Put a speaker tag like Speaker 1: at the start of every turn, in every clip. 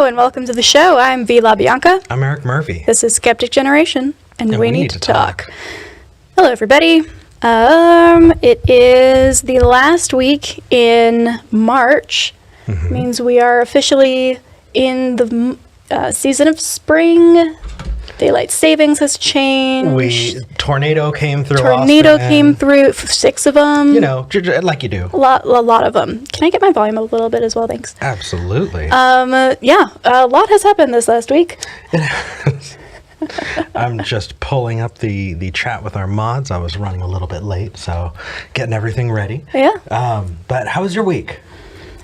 Speaker 1: Hello and welcome to the show. I'm V. LaBianca.
Speaker 2: I'm Eric Murphy.
Speaker 1: This is Skeptic Generation, and we need to talk. Hello, everybody. It is the last week in March. Means we are officially in the season of spring. Daylight savings has changed.
Speaker 2: Tornado came through.
Speaker 1: Came through. 6 of them.
Speaker 2: You know, like you do.
Speaker 1: A lot of them. Can I get my volume up a little bit as well? Thanks.
Speaker 2: Absolutely.
Speaker 1: Yeah, a lot has happened this last week.
Speaker 2: I'm just pulling up the chat with our mods. I was running a little bit late, so getting everything ready.
Speaker 1: Yeah.
Speaker 2: But how was your week?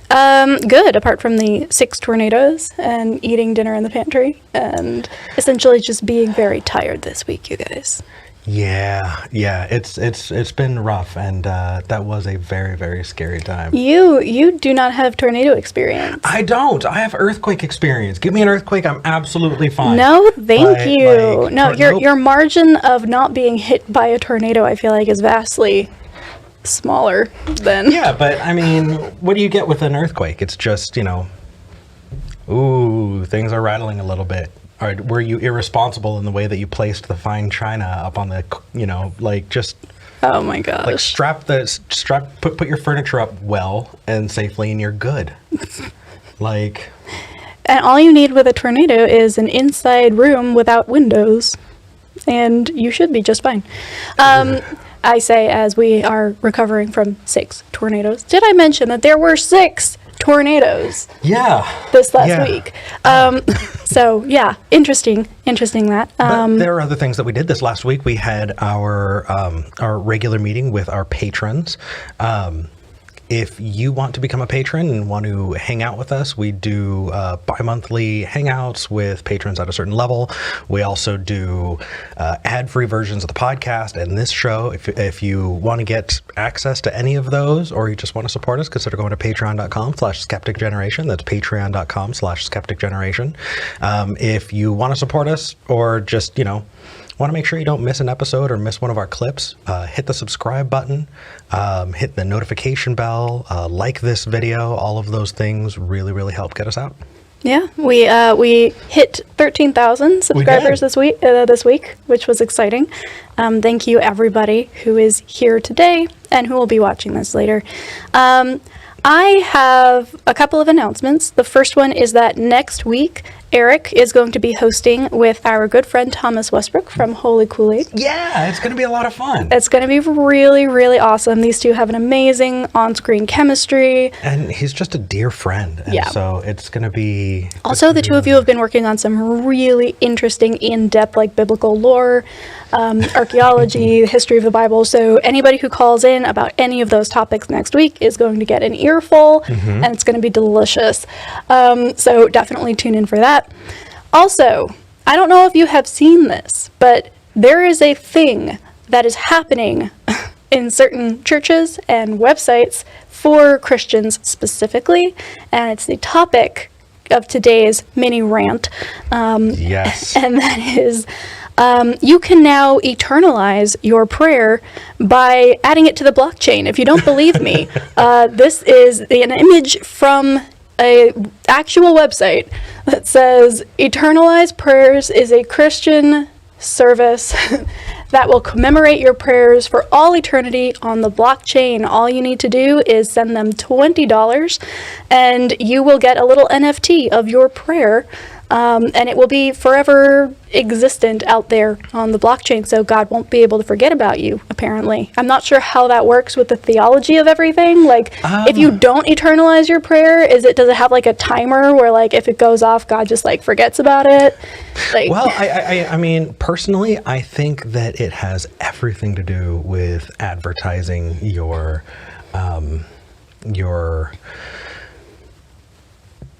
Speaker 1: Good, apart from the 6 tornadoes and eating dinner in the pantry and essentially just being very tired this week, you guys.
Speaker 2: Yeah, it's been rough, and that was a very, very scary time.
Speaker 1: You do not have tornado experience.
Speaker 2: I don't. I have earthquake experience. Give me an earthquake, I'm absolutely fine.
Speaker 1: No, thank you. Your margin of not being hit by a tornado, I feel like, is vastly smaller than...
Speaker 2: Yeah, but I mean, what do you get with an earthquake? It's just, ooh, things are rattling a little bit. Or were you irresponsible in the way that you placed the fine china up on the, just...
Speaker 1: Oh my gosh.
Speaker 2: Like put your furniture up well and safely and you're good.
Speaker 1: And all you need with a tornado is an inside room without windows. And you should be just fine. I say as we are recovering from 6 tornadoes. Did I mention that there were 6 tornadoes?
Speaker 2: Yeah.
Speaker 1: This last week. So yeah, interesting that.
Speaker 2: But there are other things that we did this last week. We had our regular meeting with our patrons. If you want to become a patron and want to hang out with us, we do bi-monthly hangouts with patrons at a certain level. We also do ad-free versions of the podcast and this show. If you want to get access to any of those, or you just want to support us, consider going to patreon.com/skepticgeneration. That's patreon.com/skepticgeneration. If you want to support us, or just, want to make sure you don't miss an episode or miss one of our clips, hit the subscribe button, hit the notification bell, like this video. All of those things really, really help get us out.
Speaker 1: Yeah, we hit 13,000 subscribers this week, which was exciting. Thank you, everybody who is here today and who will be watching this later. I have a couple of announcements. The first one is that next week, Eric is going to be hosting with our good friend Thomas Westbrook from Holy Kool-Aid.
Speaker 2: Yeah, it's going to be a lot of fun.
Speaker 1: It's going to be really, really awesome. These two have an amazing on-screen chemistry.
Speaker 2: And he's just a dear friend. And so it's going to be...
Speaker 1: Also, the two of you have been working on some really interesting, in-depth, biblical lore, archaeology, the history of the Bible. So anybody who calls in about any of those topics next week is going to get an earful, and it's going to be delicious. So definitely tune in for that. Also, I don't know if you have seen this, but there is a thing that is happening in certain churches and websites for Christians specifically, and it's the topic of today's mini rant.
Speaker 2: Yes.
Speaker 1: And that is, you can now eternalize your prayer by adding it to the blockchain. If you don't believe me, this is an image from a actual website that says Eternalized Prayers is a Christian service that will commemorate your prayers for all eternity on the blockchain. All you need to do is send them $20 and you will get a little NFT of your prayer. And it will be forever existent out there on the blockchain, so God won't be able to forget about you, apparently. I'm not sure how that works with the theology of everything. If you don't eternalize your prayer, does it have a timer where if it goes off, God just forgets about it?
Speaker 2: Well, I mean, personally, I think that it has everything to do with advertising your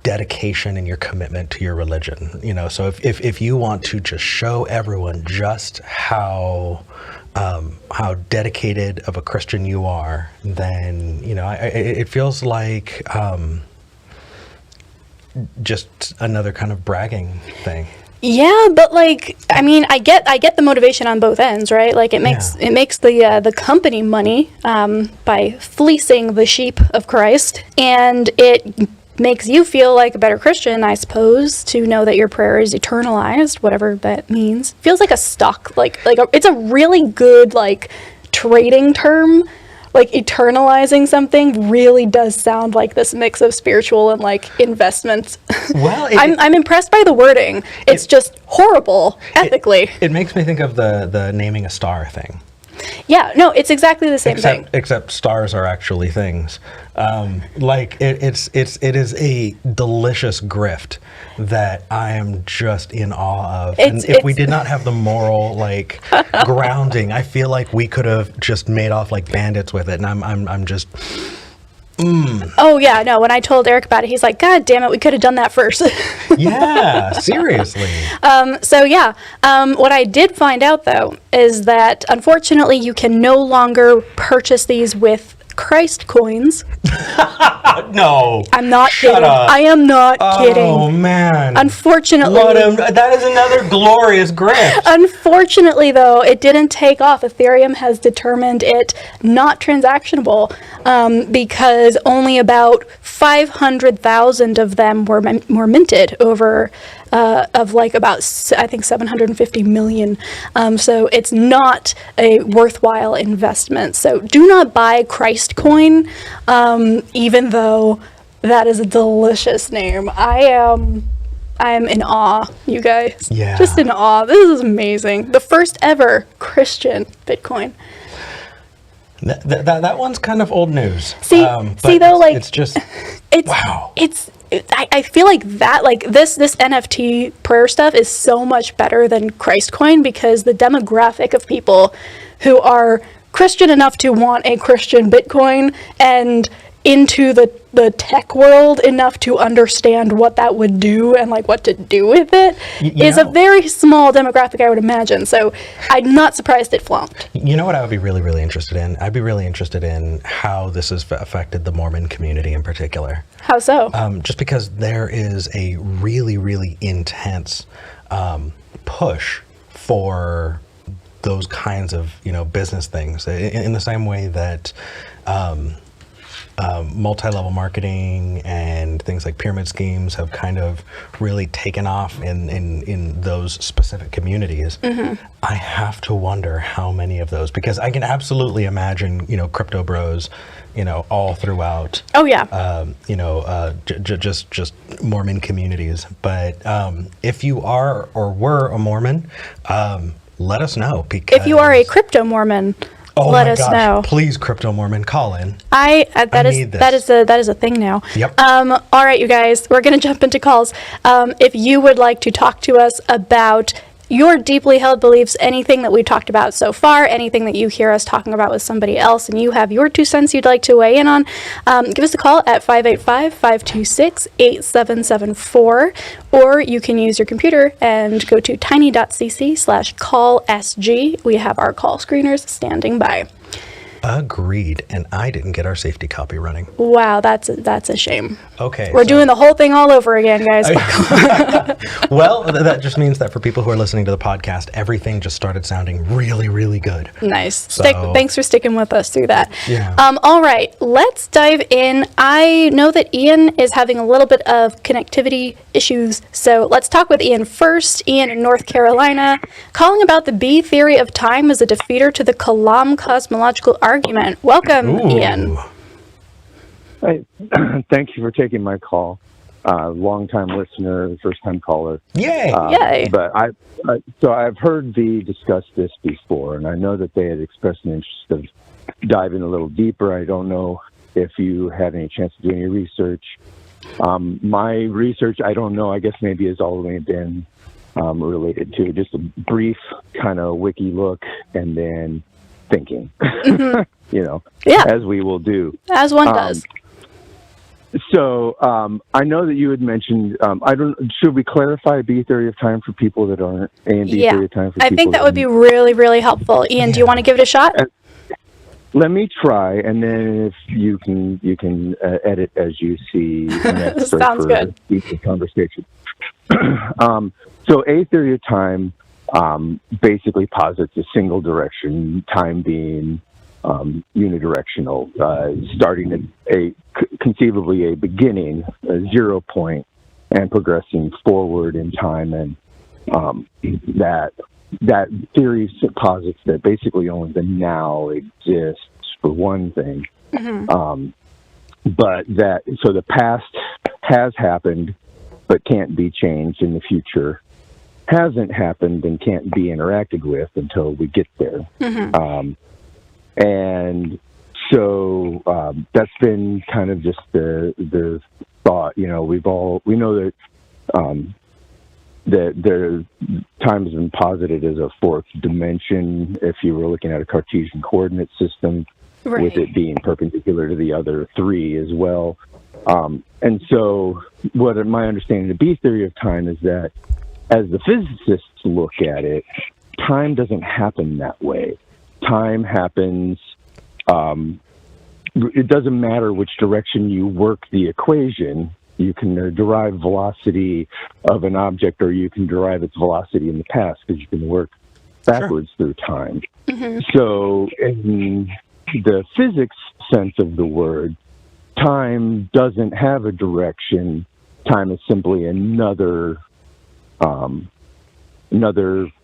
Speaker 2: dedication and your commitment to your religion. So if you want to just show everyone just how dedicated of a Christian you are, then it feels like just another kind of bragging thing.
Speaker 1: Yeah, but I get the motivation on both ends, right? It makes the company money by fleecing the sheep of Christ, and it makes you feel like a better Christian, I suppose, to know that your prayer is eternalized, whatever that means. Feels like a stock, it's a really good, like, trading term. Like, eternalizing something really does sound like this mix of spiritual and, like, investment.
Speaker 2: Well,
Speaker 1: I'm impressed by the wording. It's just horrible, ethically.
Speaker 2: It makes me think of the naming a star thing.
Speaker 1: Yeah, no, it's exactly the same thing.
Speaker 2: Except stars are actually things. It is a delicious grift that I am just in awe of. And if we did not have the moral grounding, I feel like we could have just made off like bandits with it. And I'm just.
Speaker 1: Oh yeah, no. When I told Eric about it, he's like, "God damn it, we could have done that first."
Speaker 2: Yeah, seriously.
Speaker 1: What I did find out though is that unfortunately you can no longer purchase these with Christ coins.
Speaker 2: No.
Speaker 1: I'm not
Speaker 2: Shut
Speaker 1: kidding.
Speaker 2: up.
Speaker 1: I am not kidding.
Speaker 2: Oh man.
Speaker 1: Unfortunately.
Speaker 2: That is another glorious grift.
Speaker 1: Unfortunately, though, it didn't take off. Ethereum has determined it not transactionable because only about 500,000 of them were minted over about, I think, 750 million. So it's not a worthwhile investment. So do not buy Christ coin, even though that is a delicious name. I am in awe, you guys.
Speaker 2: Yeah.
Speaker 1: Just in awe. This is amazing. The first ever Christian Bitcoin.
Speaker 2: That one's kind of old news.
Speaker 1: It's
Speaker 2: just wow.
Speaker 1: I feel like that, like this NFT prayer stuff is so much better than Christ coin because the demographic of people who are Christian enough to want a Christian Bitcoin and into the tech world enough to understand what that would do and like what to do with it is a very small demographic, I would imagine. So I'm not surprised it flunked.
Speaker 2: You know what I would be really, really interested in? I'd be really interested in how this has affected the Mormon community in particular.
Speaker 1: How so?
Speaker 2: Just because there is a really, really intense push for those kinds of business things in the same way that multi-level marketing and things like pyramid schemes have kind of really taken off in those specific communities. Mm-hmm. I have to wonder how many of those, because I can absolutely imagine crypto bros all throughout.
Speaker 1: Oh yeah.
Speaker 2: Just Mormon communities. But if you are or were a Mormon, let us know. Because
Speaker 1: if you are a crypto Mormon, let us know.
Speaker 2: Please, crypto Mormon, call in.
Speaker 1: That is a thing now.
Speaker 2: Yep.
Speaker 1: All right, you guys, we're gonna jump into calls. If you would like to talk to us about your deeply held beliefs, anything that we talked about so far, anything that you hear us talking about with somebody else, and you have your 2 cents you'd like to weigh in on, give us a call at 585-526-8774, or you can use your computer and go to tiny.cc/callSG. We have our call screeners standing by.
Speaker 2: Agreed, and I didn't get our safety copy running.
Speaker 1: Wow, that's a shame.
Speaker 2: Okay.
Speaker 1: We're doing the whole thing all over again, guys.
Speaker 2: Well, that just means that for people who are listening to the podcast, everything just started sounding really, really good.
Speaker 1: Nice.
Speaker 2: So,
Speaker 1: thanks for sticking with us through that.
Speaker 2: Yeah.
Speaker 1: All right, let's dive in. I know that Ian is having a little bit of connectivity issues, so let's talk with Ian first. Ian in North Carolina, calling about the B theory of time as a defeater to the Kalam cosmological argument. Welcome, Ian.
Speaker 3: Hey, thank you for taking my call. Long-time listener, first-time caller.
Speaker 2: Yay!
Speaker 1: Yay!
Speaker 3: But I've heard thee discuss this before, and I know that they had expressed an interest of diving a little deeper. I don't know if you had any chance to do any research. My research, I don't know, I guess maybe has only been related to just a brief kind of wiki look and then thinking, as we will do.
Speaker 1: As one does.
Speaker 3: So I know that you had mentioned, should we clarify B theory of time for people that aren't, and B theory of time for people?
Speaker 1: I think that would be really, really helpful. Ian, do you want to give it a shot?
Speaker 3: Let me try, and then if you can edit as you see necessary.
Speaker 1: Sounds good.
Speaker 3: Each conversation. So A theory of time basically posits a single direction, time being unidirectional, starting at conceivably a beginning, a 0 point, and progressing forward in time. And that theory posits that basically only the now exists, for one thing. But so the past has happened but can't be changed, in the future hasn't happened and can't be interacted with until we get there. And so that's been kind of just the thought. We know that that time has been posited as a fourth dimension if you were looking at a Cartesian coordinate system,
Speaker 1: Right.
Speaker 3: with it being perpendicular to the other three as well. And so what my understanding of the B theory of time is that as the physicists look at it, time doesn't happen that way. Time happens, it doesn't matter which direction you work the equation. You can derive velocity of an object, or you can derive its velocity in the past, because you can work backwards through time. So in the physics sense of the word, time doesn't have a direction. Time is simply another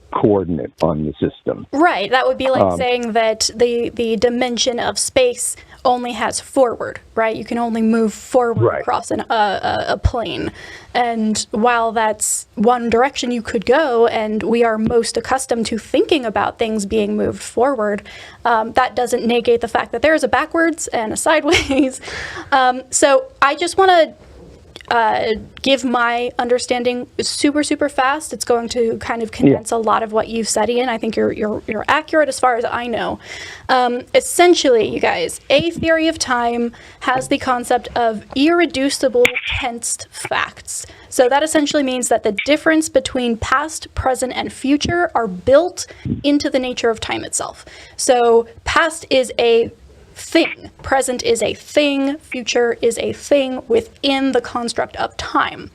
Speaker 3: coordinate on the system.
Speaker 1: Right. That would be like saying that the dimension of space only has forward, right? You can only move forward across a plane. And while that's one direction you could go, and we are most accustomed to thinking about things being moved forward, that doesn't negate the fact that there is a backwards and a sideways. So I just want to give my understanding super, super fast. It's going to kind of condense a lot of what you've studied in. I think you're accurate as far as I know. Essentially, you guys, a theory of time has the concept of irreducible tensed facts. So that essentially means that the difference between past, present, and future are built into the nature of time itself. So past is a thing, present is a thing, future is a thing within the construct of time.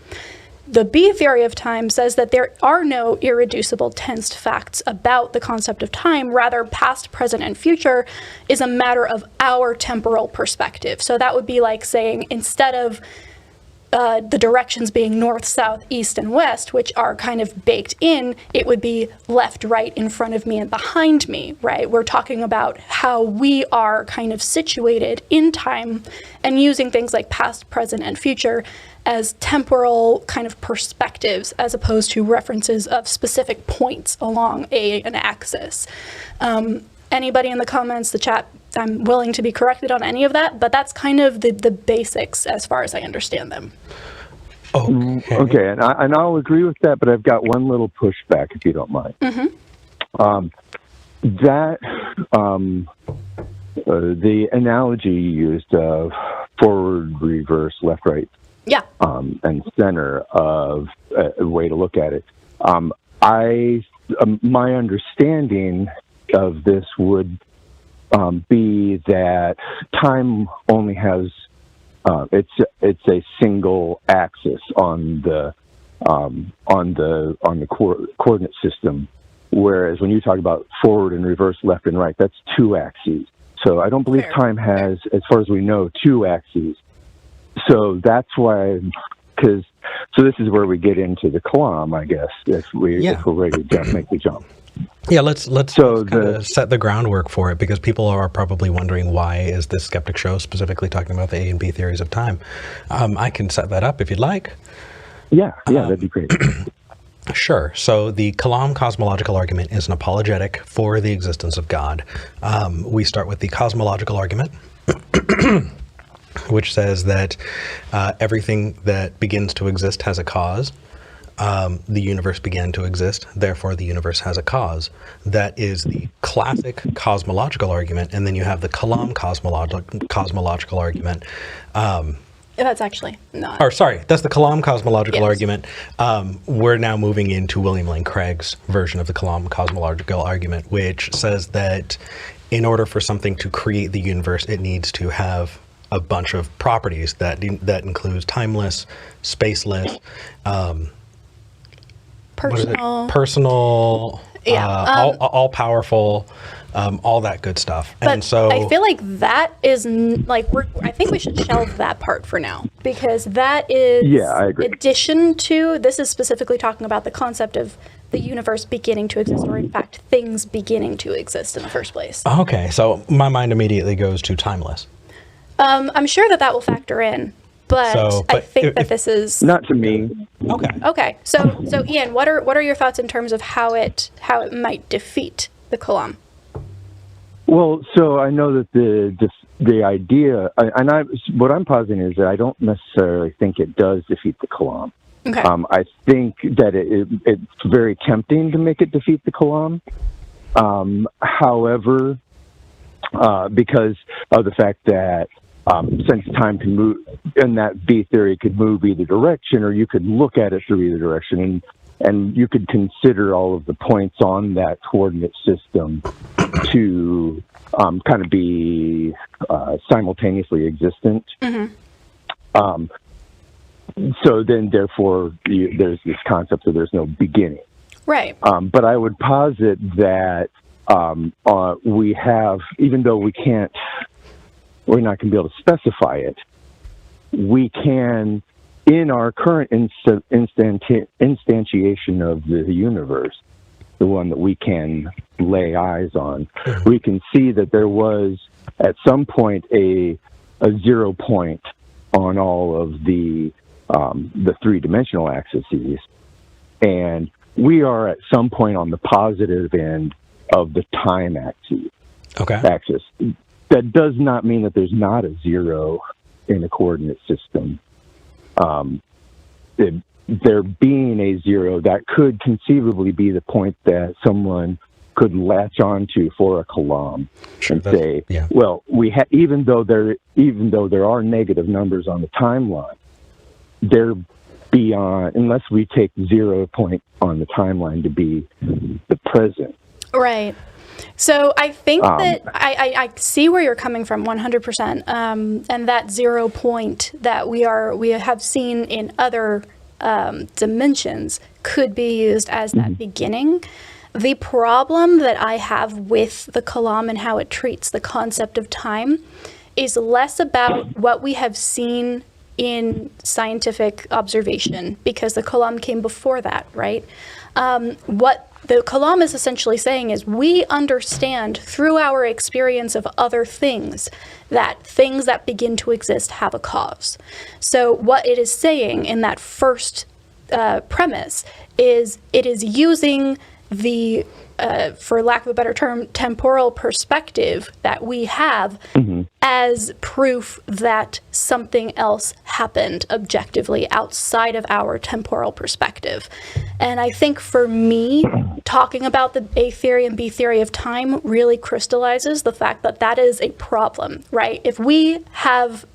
Speaker 1: The B theory of time says that there are no irreducible tensed facts about the concept of time. Rather, past, present, and future is a matter of our temporal perspective. So that would be like saying, instead of the directions being north, south, east, and west, which are kind of baked in, it would be left, right, in front of me, and behind me, right? We're talking about how we are kind of situated in time, and using things like past, present, and future as temporal kind of perspectives, as opposed to references of specific points along an axis. Anybody in the comments, the chat, I'm willing to be corrected on any of that, but that's kind of the basics as far as I understand them.
Speaker 3: Okay, and I'll agree with that, but I've got one little pushback, if you don't mind. The analogy you used of forward, reverse, left, right, and center of a way to look at it. My understanding of this would be that time only has it's a single axis on the coordinate system, whereas when you talk about forward and reverse, left and right, that's two axes. So I don't believe time has, as far as we know, two axes. So that's why, so this is where we get into the Kalam, I guess, if we're ready to make the jump.
Speaker 2: Yeah, let's set the groundwork for it, because people are probably wondering, why is this Skeptic show specifically talking about the A and B theories of time? I can set that up if you'd like.
Speaker 3: Yeah, that'd be great.
Speaker 2: Sure. So the Kalam cosmological argument is an apologetic for the existence of God. We start with the cosmological argument, which says that everything that begins to exist has a cause. The universe began to exist, therefore the universe has a cause. That is the classic cosmological argument, and then you have the Kalam cosmological argument.
Speaker 1: That's actually not.
Speaker 2: Or sorry, that's the Kalam cosmological argument. We're now moving into William Lane Craig's version of the Kalam cosmological argument, which says that in order for something to create the universe, it needs to have a bunch of properties that includes timeless, spaceless, personal, all powerful, all that good stuff.
Speaker 1: But
Speaker 2: And so
Speaker 1: I feel like that is I think we should shelve that part for now, because that is
Speaker 3: I agree.
Speaker 1: addition to, this is specifically talking about the concept of the universe beginning to exist, or in fact things beginning to exist in the first place.
Speaker 2: okay, so my mind immediately goes to timeless.
Speaker 1: I'm sure that will factor in, but I
Speaker 2: but
Speaker 1: think
Speaker 2: if-
Speaker 1: that this is
Speaker 3: Not to me.
Speaker 2: Okay.
Speaker 1: okay. So Ian, what are your thoughts in terms of how it might defeat the Kalam?
Speaker 3: Well, so I know that the idea, what I'm positing is that I don't necessarily think it does defeat the Kalam.
Speaker 1: Okay.
Speaker 3: I think that it's very tempting to make it defeat the Kalam. However, because of the fact that since time can move, and that B theory could move either direction, or you could look at it through either direction, and you could consider all of the points on that coordinate system to kind of be simultaneously existent.
Speaker 1: Mm-hmm.
Speaker 3: So then, therefore, there's this concept that there's no beginning.
Speaker 1: Right.
Speaker 3: But I would posit that we have, even though we're not going to be able to specify it, we can, in our current instantiation of the universe, the one that we can lay eyes on, we can see that there was, at some point, a 0 point on all of the three-dimensional axes, and we are at some point on the positive end of the time axis. That does not mean that there's not a 0 in a coordinate system. There being a 0, that could conceivably be the point that someone could latch onto for a Kalam and say, well, even though there are negative numbers on the timeline, they're beyond, unless we take 0 point on the timeline to be the present.
Speaker 1: Right. So I think that I see where you're coming from 100%. And that 0 point that we have seen in other dimensions could be used as that beginning. The problem that I have with the Kalam and how it treats the concept of time is less about what we have seen in scientific observation, because the Kalam came before that, right? What the Kalam is essentially saying is we understand through our experience of other things that things that begin to exist have a cause. So what it is saying in that first premise is it is using the, for lack of a better term, temporal perspective that we have as proof that something else happened objectively outside of our temporal perspective. And I think for me, talking about the A theory and B theory of time really crystallizes the fact that that is a problem, right? If we have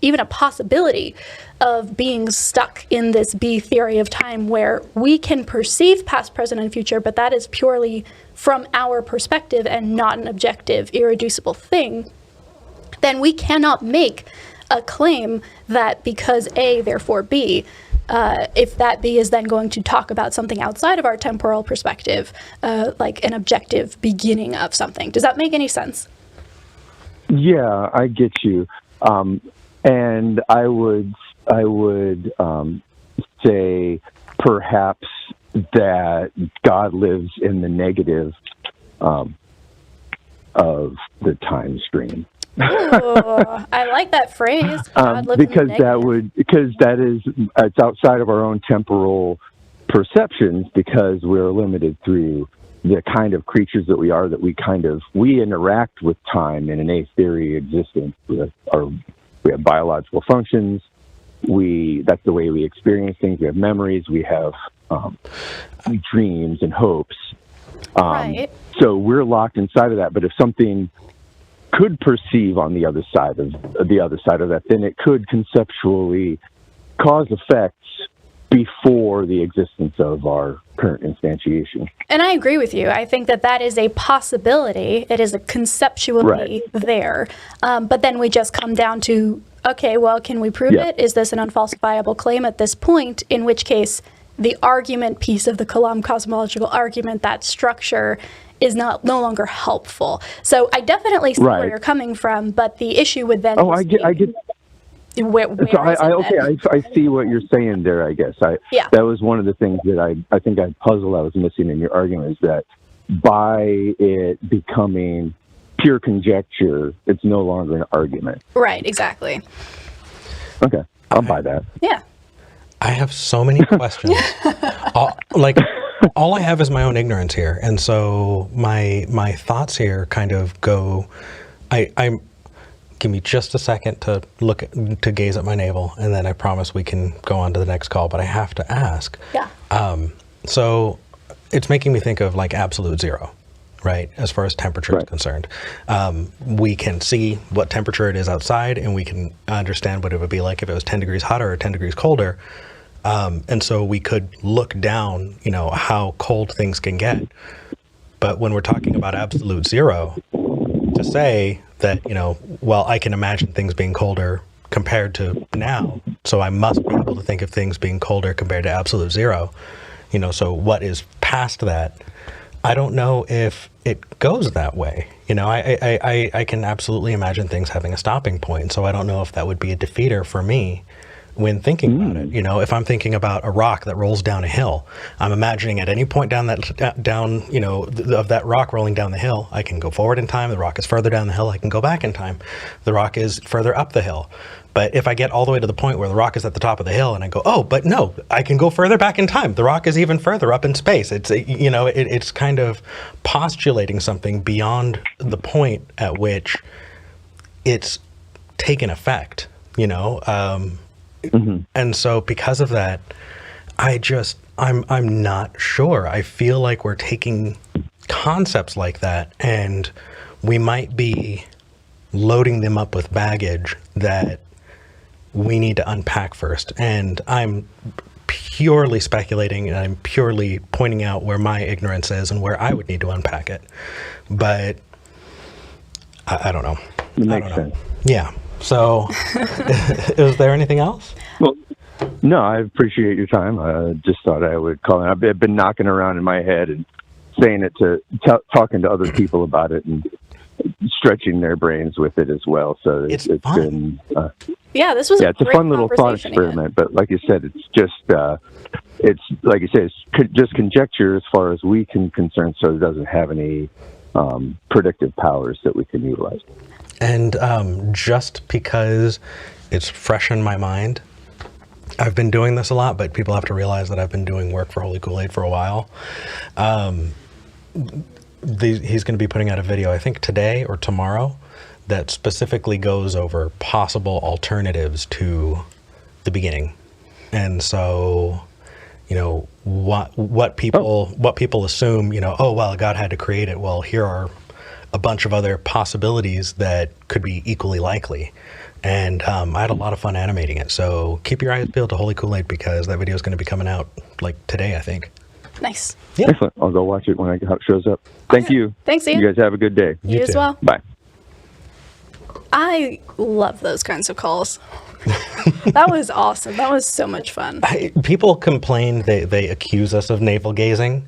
Speaker 1: even a possibility of being stuck in this B theory of time where we can perceive past, present, and future, but that is purely from our perspective and not an objective, irreducible thing, then we cannot make a claim that because A, therefore B, if that B is then going to talk about something outside of our temporal perspective, like an objective beginning of something. Does that make any sense?
Speaker 3: Yeah, I get you. And I would say perhaps that God lives in the negative of the time stream.
Speaker 1: Ooh, I like that phrase. God lives in the negative.
Speaker 3: Because it's outside of our own temporal perceptions, because we're limited through the kind of creatures that we are, that we interact with time in an A theory existence. We have biological functions. That's the way we experience things. We have memories. We have dreams and hopes.
Speaker 1: Right.
Speaker 3: So we're locked inside of that. But if something could perceive on the other side of that, then it could conceptually cause effects before the existence of our current instantiation.
Speaker 1: And I agree with you. I think that is a possibility. It is conceptually there. But then we just come down to, okay, well, can we prove it? Is this an unfalsifiable claim at this point? In which case, the argument piece of the Kalam cosmological argument, that structure, is no longer helpful. So I definitely see where you're coming from, but the issue would then
Speaker 3: I get
Speaker 1: where
Speaker 3: so I see what you're saying there, I guess. That was one of the things that I think puzzle I was missing in your argument, is that by it becoming pure conjecture, it's no longer an argument.
Speaker 1: Right, exactly.
Speaker 3: Okay, I'll buy that.
Speaker 1: Yeah.
Speaker 2: I have so many questions. All I have is my own ignorance here, and so my thoughts here kind of go. I'm give me just a second to gaze at my navel, and then I promise we can go on to the next call. But I have to ask.
Speaker 1: Yeah.
Speaker 2: So it's making me think of like absolute zero, right? As far as temperature is concerned, we can see what temperature it is outside, and we can understand what it would be like if it was 10 degrees hotter or 10 degrees colder. And so we could look down, how cold things can get. But when we're talking about absolute zero, to say that, I can imagine things being colder compared to now, so I must be able to think of things being colder compared to absolute zero, so what is past that? I don't know if it goes that way. I can absolutely imagine things having a stopping point, so I don't know if that would be a defeater for me when thinking about it. If I'm thinking about a rock that rolls down a hill, I'm imagining at any point of that rock rolling down the hill, I can go forward in time. The rock is further down the hill, I can go back in time. The rock is further up the hill. But if I get all the way to the point where the rock is at the top of the hill and I go, oh, but no, I can go further back in time. The rock is even further up in space. It's kind of postulating something beyond the point at which it's taken effect, And so because of that, I'm not sure. I feel like we're taking concepts like that and we might be loading them up with baggage that we need to unpack first. And I'm purely speculating, and I'm purely pointing out where my ignorance is and where I would need to unpack it. But I don't know.
Speaker 3: It makes sense.
Speaker 2: Yeah. So is there anything else?
Speaker 3: Well, no, I appreciate your time. I just thought I would call in. I've been knocking around in my head and saying it talking to other people about it and stretching their brains with it as well. So it's been
Speaker 1: this was
Speaker 3: it's a fun little thought experiment. But like you said, it's just it's like you said, it's just conjecture as far as we can concern. So it doesn't have any predictive powers that we can utilize.
Speaker 2: And just because it's fresh in my mind, I've been doing this a lot, but people have to realize that I've been doing work for Holy Kool-Aid for a while. He's going to be putting out a video, I think today or tomorrow, that specifically goes over possible alternatives to the beginning. And so, what people assume, God had to create it. Well, here are a bunch of other possibilities that could be equally likely. And I had a lot of fun animating it. So keep your eyes peeled to Holy Kool-Aid, because that video is going to be coming out like today, I think.
Speaker 1: Nice.
Speaker 2: Yeah.
Speaker 3: Excellent. I'll go watch it when it shows up. Thank you.
Speaker 1: Thanks, Ian.
Speaker 3: You guys have a good day.
Speaker 1: You as well.
Speaker 3: Bye.
Speaker 1: I love those kinds of calls. That was awesome. That was so much fun.
Speaker 2: People complain, they accuse us of navel gazing.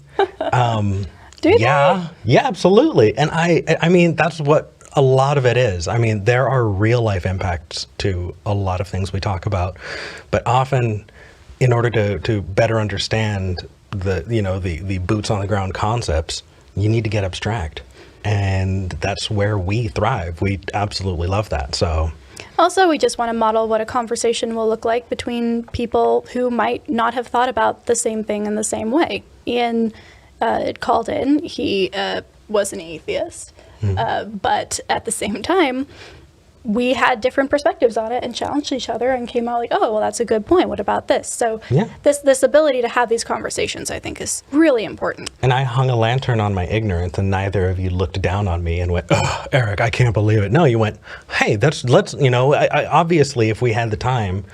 Speaker 1: Do they?
Speaker 2: Yeah, absolutely. And I mean, that's what a lot of it is. I mean, there are real life impacts to a lot of things we talk about, but often in order to better understand the boots on the ground concepts, you need to get abstract. And that's where we thrive. We absolutely love that. So
Speaker 1: also, we just want to model what a conversation will look like between people who might not have thought about the same thing in the same way. Ian called in. He was an atheist. But at the same time, we had different perspectives on it and challenged each other and came out like, oh, well, that's a good point. What about this? So this ability to have these conversations, I think, is really important.
Speaker 2: And I hung a lantern on my ignorance, and neither of you looked down on me and went, oh, Eric, I can't believe it. No, you went, hey, obviously, if we had the time,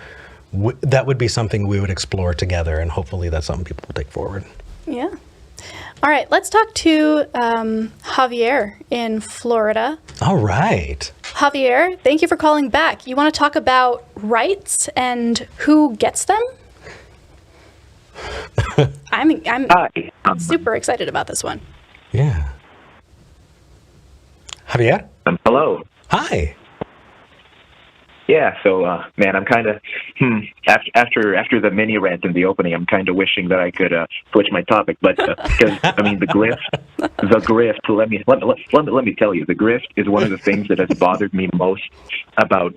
Speaker 2: that would be something we would explore together, and hopefully that's something people will take forward.
Speaker 1: Yeah. All right, let's talk to Javier in Florida.
Speaker 2: All right.
Speaker 1: Javier, thank you for calling back. You want to talk about rights and who gets them? I'm
Speaker 4: Hi.
Speaker 1: super excited about this one.
Speaker 2: Yeah. Javier?
Speaker 4: Hello.
Speaker 2: Hi.
Speaker 4: Yeah, so man, I'm kind of after the mini rant in the opening, I'm kind of wishing that I could switch my topic, but because I mean the grift. Let me tell you, the grift is one of the things that has bothered me most about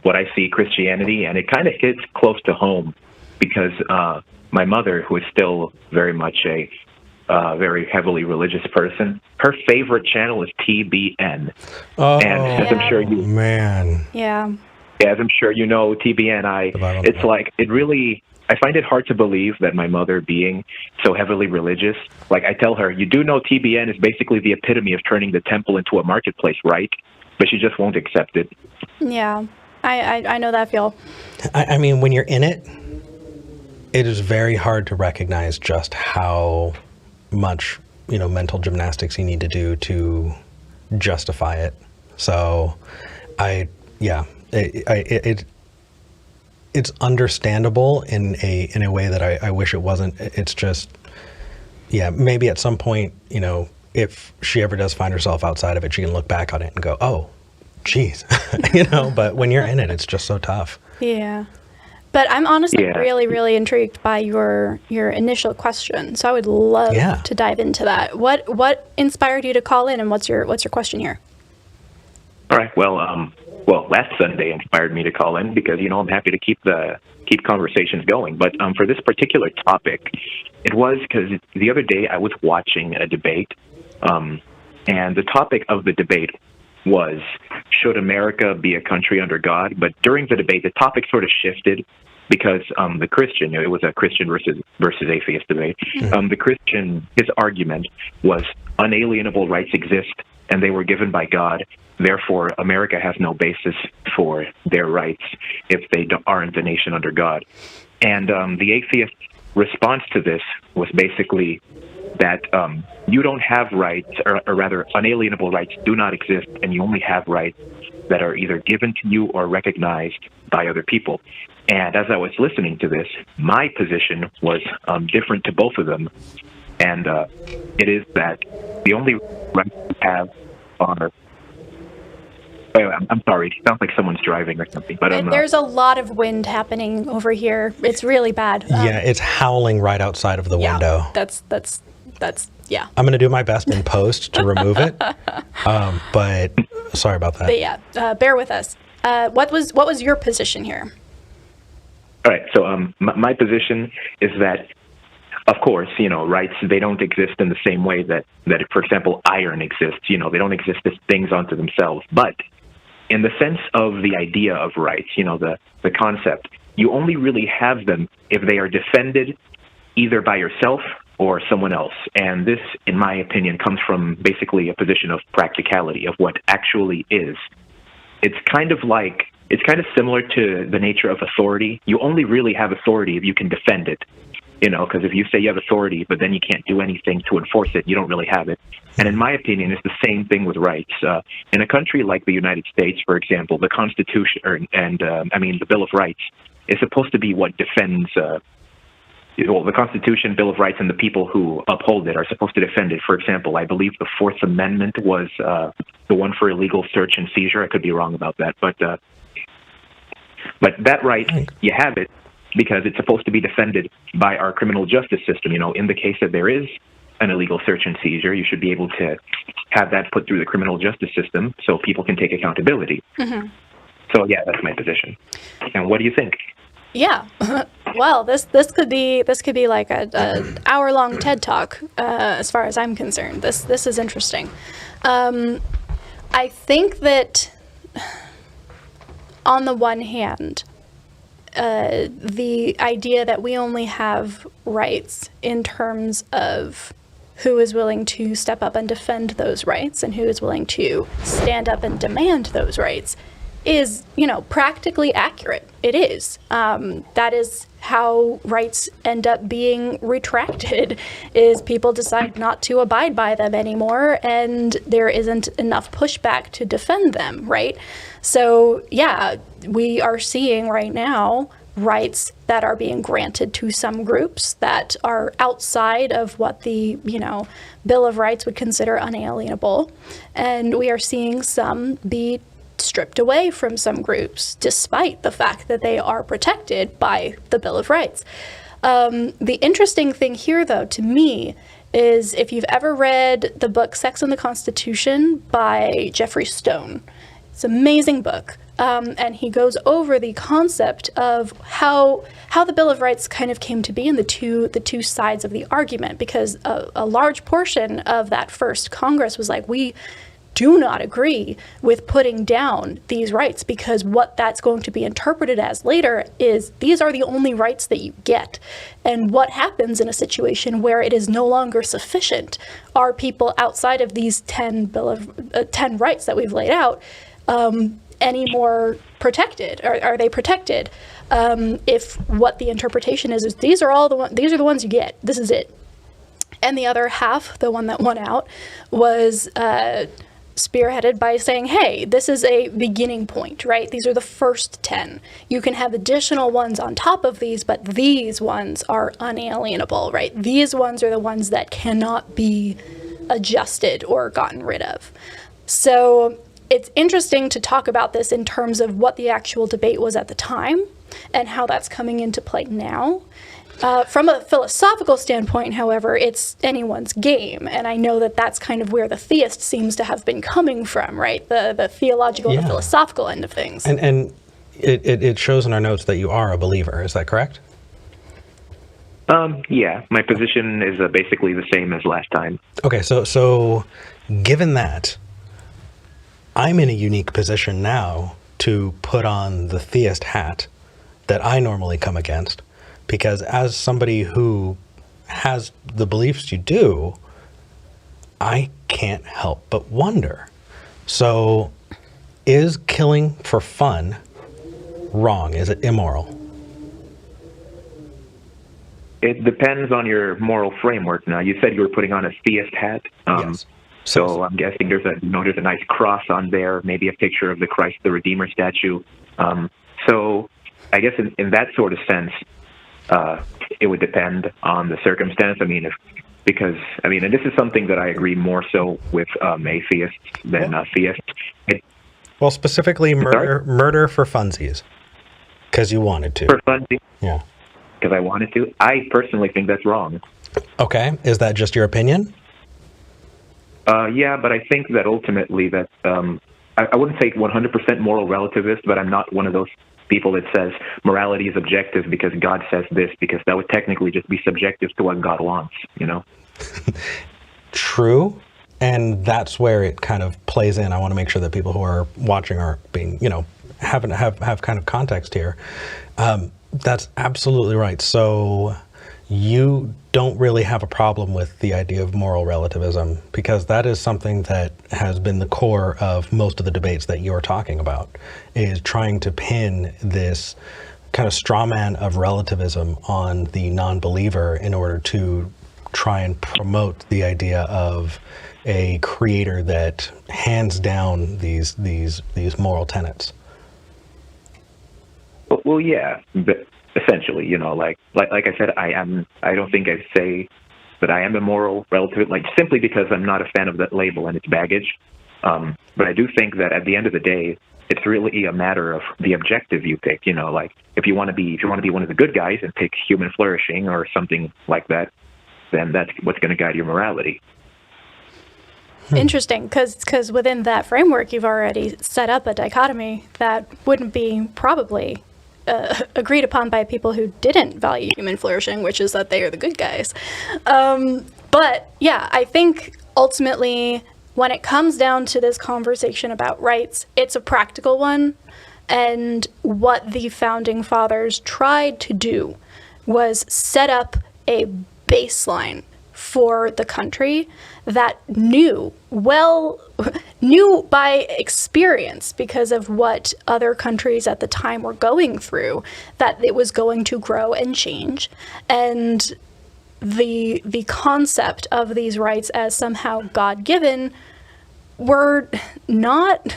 Speaker 4: what I see Christianity, and it kind of hits close to home because my mother, who is still very much a very heavily religious person, her favorite channel is TBN.
Speaker 2: Oh,
Speaker 4: and as I'm sure you,
Speaker 2: man.
Speaker 1: Yeah.
Speaker 4: as I'm sure you know, TBN, it's like, it really, I find it hard to believe that my mother, being so heavily religious, like I tell her, you do know TBN is basically the epitome of turning the temple into a marketplace, right? But she just won't accept it.
Speaker 1: Yeah. I know that feel.
Speaker 2: I mean, when you're in it, it is very hard to recognize just how much, mental gymnastics you need to do to justify it. So it's understandable in a way that I wish it wasn't. It's just, maybe at some point, if she ever does find herself outside of it, she can look back on it and go, oh, geez, but when you're in it, it's just so tough.
Speaker 1: Yeah. But I'm honestly really, really intrigued by your initial question. So I would love to dive into that. What inspired you to call in, and what's your question here?
Speaker 4: All right. Well, last Sunday inspired me to call in because I'm happy to keep conversations going. But for this particular topic, it was because the other day I was watching a debate, and the topic of the debate was, should America be a country under God? But during the debate, the topic sort of shifted because the Christian, it was a Christian versus atheist debate. The Christian, his argument was unalienable rights exist and they were given by God. Therefore, America has no basis for their rights if they aren't a nation under God. And the atheist response to this was basically that you don't have rights, or rather, unalienable rights do not exist, and you only have rights that are either given to you or recognized by other people. And as I was listening to this, my position was different to both of them. And it is that the only rights you have are... I'm sorry, it sounds like someone's driving or something. But
Speaker 1: there's a lot of wind happening over here. It's really bad.
Speaker 2: It's howling right outside of the window.
Speaker 1: That's
Speaker 2: I'm going to do my best in post to remove it, but sorry about that.
Speaker 1: But bear with us. What was your position here?
Speaker 4: All right, so my position is that, of course, rights, they don't exist in the same way that for example, iron exists. They don't exist as things unto themselves. But in the sense of the idea of rights, the concept, you only really have them if they are defended either by yourself or someone else. And this, in my opinion, comes from basically a position of practicality, of what actually is. It's kind of similar to the nature of authority. You only really have authority if you can defend it. Because if you say you have authority, but then you can't do anything to enforce it, you don't really have it. And in my opinion, it's the same thing with rights. In a country like the United States, for example, the Constitution, the Bill of Rights, is supposed to be what defends the Constitution, Bill of Rights, and the people who uphold it are supposed to defend it. For example, I believe the Fourth Amendment was the one for illegal search and seizure. I could be wrong about that, but that right, you have it because it's supposed to be defended by our criminal justice system. In the case that there is an illegal search and seizure, you should be able to have that put through the criminal justice system so people can take accountability. Mm-hmm. So that's my position. And what do you think?
Speaker 1: Yeah. Well, this could be like a hour-long TED Talk, as far as I'm concerned. This is interesting. I think that on the one hand, the idea that we only have rights in terms of who is willing to step up and defend those rights and who is willing to stand up and demand those rights is, practically accurate. It is. That is how rights end up being retracted, is people decide not to abide by them anymore, and there isn't enough pushback to defend them, right? So, we are seeing right now rights that are being granted to some groups that are outside of what the, Bill of Rights would consider unalienable. And we are seeing some be stripped away from some groups, despite the fact that they are protected by the Bill of Rights. The interesting thing here, though, to me, is if you've ever read the book Sex and the Constitution by Jeffrey Stone. It's an amazing book. And he goes over the concept of how the Bill of Rights kind of came to be in the two sides of the argument, because a large portion of that first Congress was like, we do not agree with putting down these rights, because what that's going to be interpreted as later is these are the only rights that you get. And what happens in a situation where it is no longer sufficient? Are people outside of these 10 rights that we've laid out any more protected? Are they protected? If what the interpretation is these are the ones you get. This is it. And the other half, the one that won out, was spearheaded by saying, hey, this is a beginning point, right? These are the first 10. You can have additional ones on top of these, but these ones are unalienable, right? These ones are the ones that cannot be adjusted or gotten rid of. So it's interesting to talk about this in terms of what the actual debate was at the time and how that's coming into play now. From a philosophical standpoint, however, it's anyone's game. And I know that that's kind of where the theist seems to have been coming from, right? The theological and the philosophical end of things.
Speaker 2: And it shows in our notes that you are a believer. Is that correct?
Speaker 4: Yeah, my position is basically the same as last time.
Speaker 2: Okay, so given that, I'm in a unique position now to put on the theist hat that I normally come against. Because as somebody who has the beliefs you do, I can't help but wonder. So, is killing for fun wrong? Is it immoral?
Speaker 4: It depends on your moral framework. Now, you said you were putting on a theist hat.
Speaker 2: Yes.
Speaker 4: So I'm guessing there's a nice cross on there, maybe a picture of the Christ the Redeemer statue. So I guess in that sort of sense, it would depend on the circumstance. And this is something that I agree more so with atheists than theists.
Speaker 2: Well, specifically murder for funsies, because you wanted to.
Speaker 4: For funsies?
Speaker 2: Yeah.
Speaker 4: Because I wanted to? I personally think that's wrong.
Speaker 2: Okay. Is that just your opinion?
Speaker 4: Yeah, but I think that ultimately that, I wouldn't say 100% moral relativist, but I'm not one of those people that says morality is objective because God says this, because that would technically just be subjective to what God wants,
Speaker 2: True. And that's where it kind of plays in. I want to make sure that people who are watching are being, have kind of context here. That's absolutely right. So you don't really have a problem with the idea of moral relativism, because that is something that has been the core of most of the debates that you're talking about, is trying to pin this kind of straw man of relativism on the non-believer in order to try and promote the idea of a creator that hands down these moral tenets.
Speaker 4: Well, yeah, but essentially, like I said, I don't think I'd say that I am a moral relativist, simply because I'm not a fan of that label and its baggage. But I do think that at the end of the day, it's really a matter of the objective you pick. If you want to be one of the good guys and pick human flourishing or something like that, then that's what's going to guide your morality.
Speaker 1: Interesting, because within that framework, you've already set up a dichotomy that wouldn't be probably agreed upon by people who didn't value human flourishing, which is that they are the good guys. But yeah, I think ultimately when it comes down to this conversation about rights, it's a practical one. And what the founding fathers tried to do was set up a baseline for the country that knew by experience, because of what other countries at the time were going through, that it was going to grow and change. And the concept of these rights as somehow God-given were not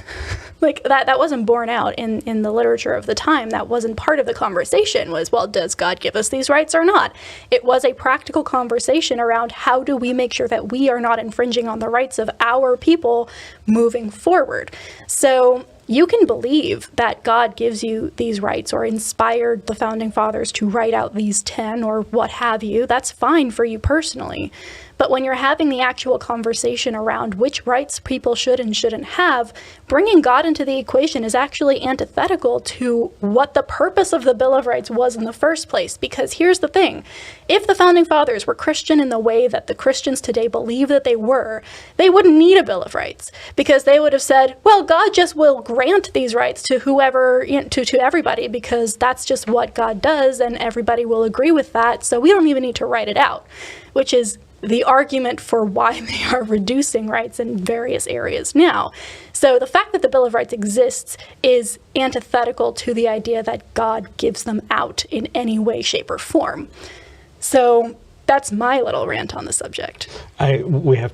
Speaker 1: like that wasn't borne out in the literature of the time. That wasn't part of the conversation was, well, does God give us these rights or not? It was a practical conversation around how do we make sure that we are not infringing on the rights of our people moving forward. So you can believe that God gives you these rights or inspired the founding fathers to write out these 10 or what have you. That's fine for you personally. But when you're having the actual conversation around which rights people should and shouldn't have, bringing God into the equation is actually antithetical to what the purpose of the Bill of Rights was in the first place. Because here's the thing. If the founding fathers were Christian in the way that the Christians today believe that they were, they wouldn't need a Bill of Rights. Because they would have said, well, God just will grant these rights to whoever, to everybody, because that's just what God does, and everybody will agree with that, so we don't even need to write it out. Which is the argument for why they are reducing rights in various areas now. So the fact that the Bill of Rights exists is antithetical to the idea that God gives them out in any way, shape, or form. So that's my little rant on the subject.
Speaker 2: We have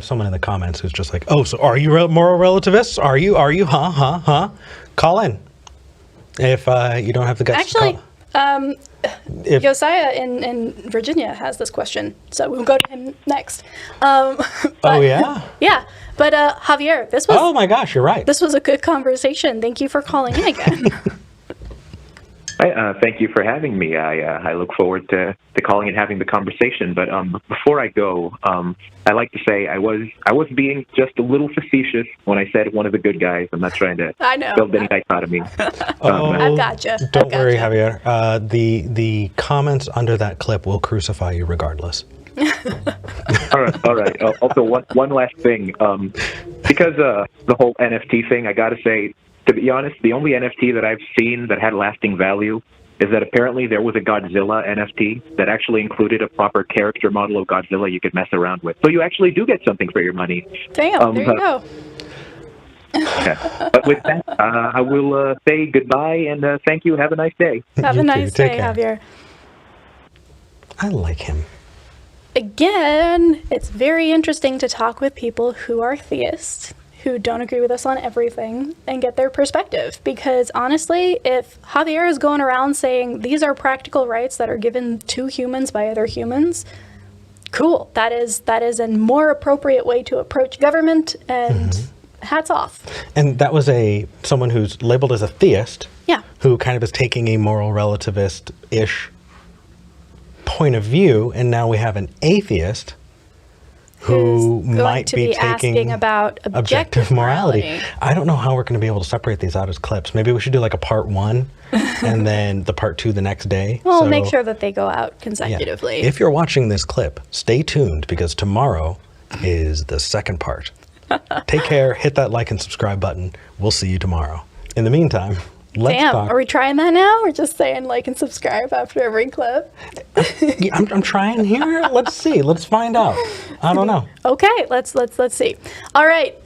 Speaker 2: someone in the comments who's just like, oh, so are you moral relativists? Are you? Huh? Call in. If you don't have the guts
Speaker 1: Actually,
Speaker 2: to call.
Speaker 1: Yosiah in Virginia has this question, so we'll go to him next.
Speaker 2: Oh, yeah?
Speaker 1: Yeah, but Javier, this was...
Speaker 2: Oh, my gosh, you're right.
Speaker 1: This was a good conversation. Thank you for calling in again.
Speaker 4: Thank you for having me. I look forward to calling and having the conversation. But before I go, I like to say I was being just a little facetious when I said one of the good guys. I'm not trying to build any dichotomy.
Speaker 1: I've gotcha.
Speaker 2: Don't worry, Javier. The comments under that clip will crucify you regardless.
Speaker 4: All right. Also, one last thing. Because the whole NFT thing, I got to say, to be honest, the only NFT that I've seen that had lasting value is that apparently there was a Godzilla NFT that actually included a proper character model of Godzilla you could mess around with. So you actually do get something for your money.
Speaker 1: Damn, there you go.
Speaker 4: Okay. But with that, I will say goodbye and thank you. Have a nice day.
Speaker 1: Have a nice day, Javier.
Speaker 2: I like him.
Speaker 1: Again, it's very interesting to talk with people who are theists, who don't agree with us on everything, and get their perspective. Because honestly, if Javier is going around saying these are practical rights that are given to humans by other humans, cool. That is a more appropriate way to approach government, and hats off.
Speaker 2: And that was someone who's labeled as a theist, who kind of is taking a moral relativist-ish point of view, and now we have an atheist who might be
Speaker 1: asking about objective morality.
Speaker 2: I don't know how we're going to be able to separate these out as clips. Maybe we should do like a part 1 and then the part 2 the next day.
Speaker 1: Well, make sure that they go out consecutively.
Speaker 2: Yeah. If you're watching this clip, stay tuned because tomorrow is the second part. Take care, hit that like and subscribe button. We'll see you tomorrow. In the meantime, let's talk.
Speaker 1: Are we trying that now? Or just saying like and subscribe after every clip?
Speaker 2: Yeah, I'm trying here. Let's see. Let's find out. I don't know.
Speaker 1: Okay, let's see. All right,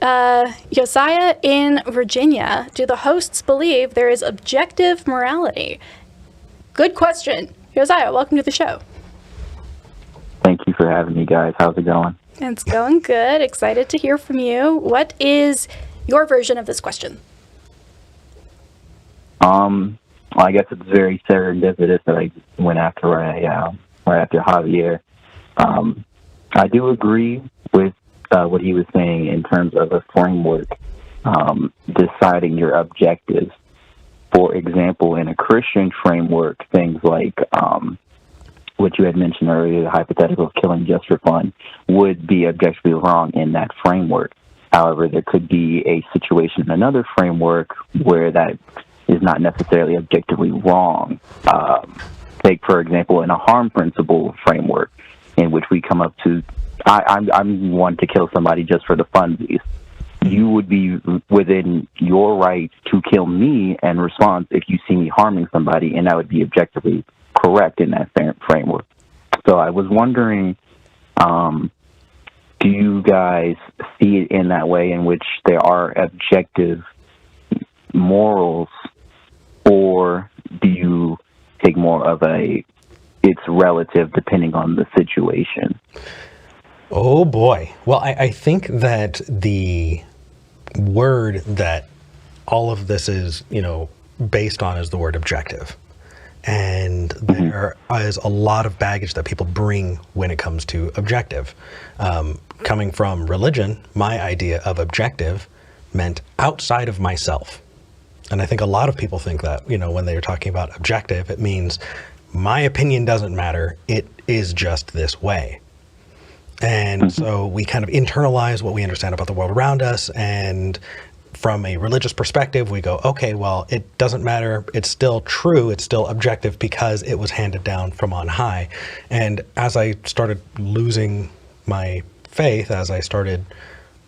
Speaker 1: Yosiah in Virginia. Do the hosts believe there is objective morality? Good question. Yosiah, welcome to the show.
Speaker 5: Thank you for having me, guys. How's it going?
Speaker 1: It's going good. Excited to hear from you. What is your version of this question?
Speaker 5: Well, I guess it's very serendipitous that I went after right after Javier. I do agree with what he was saying in terms of a framework, deciding your objectives. For example, in a Christian framework, things like what you had mentioned earlier, the hypothetical of killing just for fun, would be objectively wrong in that framework. However, there could be a situation in another framework where that is not necessarily objectively wrong. Take, for example, in a harm principle framework, in which we come up to, I'm one to kill somebody just for the funsies. You would be within your right to kill me in response if you see me harming somebody, and that would be objectively correct in that framework. So I was wondering, do you guys see it in that way, in which there are objective morals, or do you take more of it's relative depending on the situation?
Speaker 2: Oh boy. Well, I think that the word that all of this is, based on is the word objective. And there is a lot of baggage that people bring when it comes to objective. Coming from religion, my idea of objective meant outside of myself. And I think a lot of people think that, when they're talking about objective, it means my opinion doesn't matter. It is just this way. And so we kind of internalize what we understand about the world around us. And from a religious perspective, we go, okay, well, it doesn't matter. It's still true. It's still objective because it was handed down from on high. And as I started losing my faith, as I started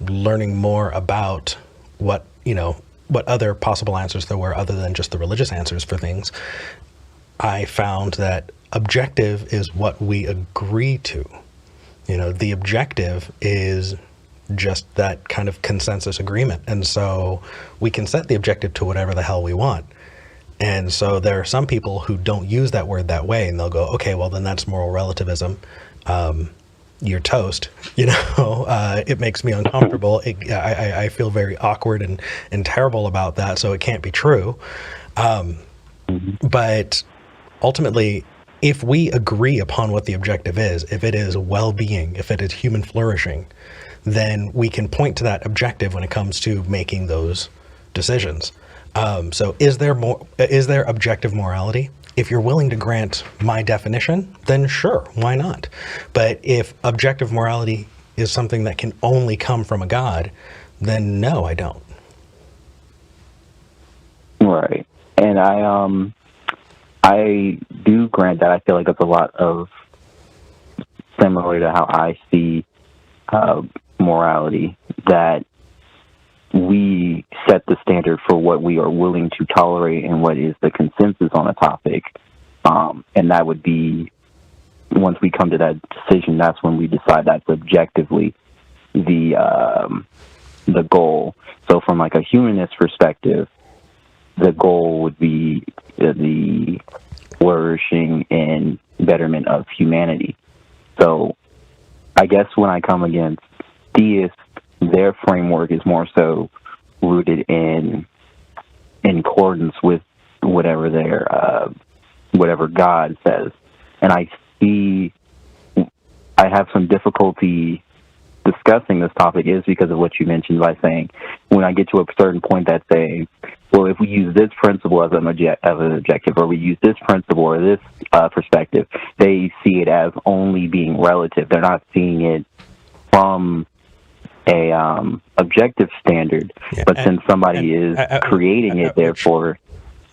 Speaker 2: learning more about what other possible answers there were other than just the religious answers for things, I found that objective is what we agree to. The objective is just that kind of consensus agreement. And so we can set the objective to whatever the hell we want. And so there are some people who don't use that word that way, and they'll go, okay, well, then that's moral relativism. You're toast. It makes me uncomfortable. I feel very awkward and terrible about that. So it can't be true. But ultimately, if we agree upon what the objective is, if it is well-being, if it is human flourishing, then we can point to that objective when it comes to making those decisions. So is there objective morality? If you're willing to grant my definition, then sure, why not? But if objective morality is something that can only come from a God, then no, I don't.
Speaker 5: Right. And I do grant that. I feel like it's a lot of similar to how I see morality, that we set the standard for what we are willing to tolerate and what is the consensus on a topic. And that would be, once we come to that decision, that's when we decide that's objectively the goal. So from like a humanist perspective, the goal would be the flourishing and betterment of humanity. So I guess when I come against theists, their framework is more so rooted in accordance with whatever whatever God says. And I have some difficulty discussing this topic is because of what you mentioned by saying, when I get to a certain point that say, well, if we use this principle as an objective, or we use this principle or this perspective, they see it as only being relative. They're not seeing it from a objective standard, but since somebody is creating it, therefore.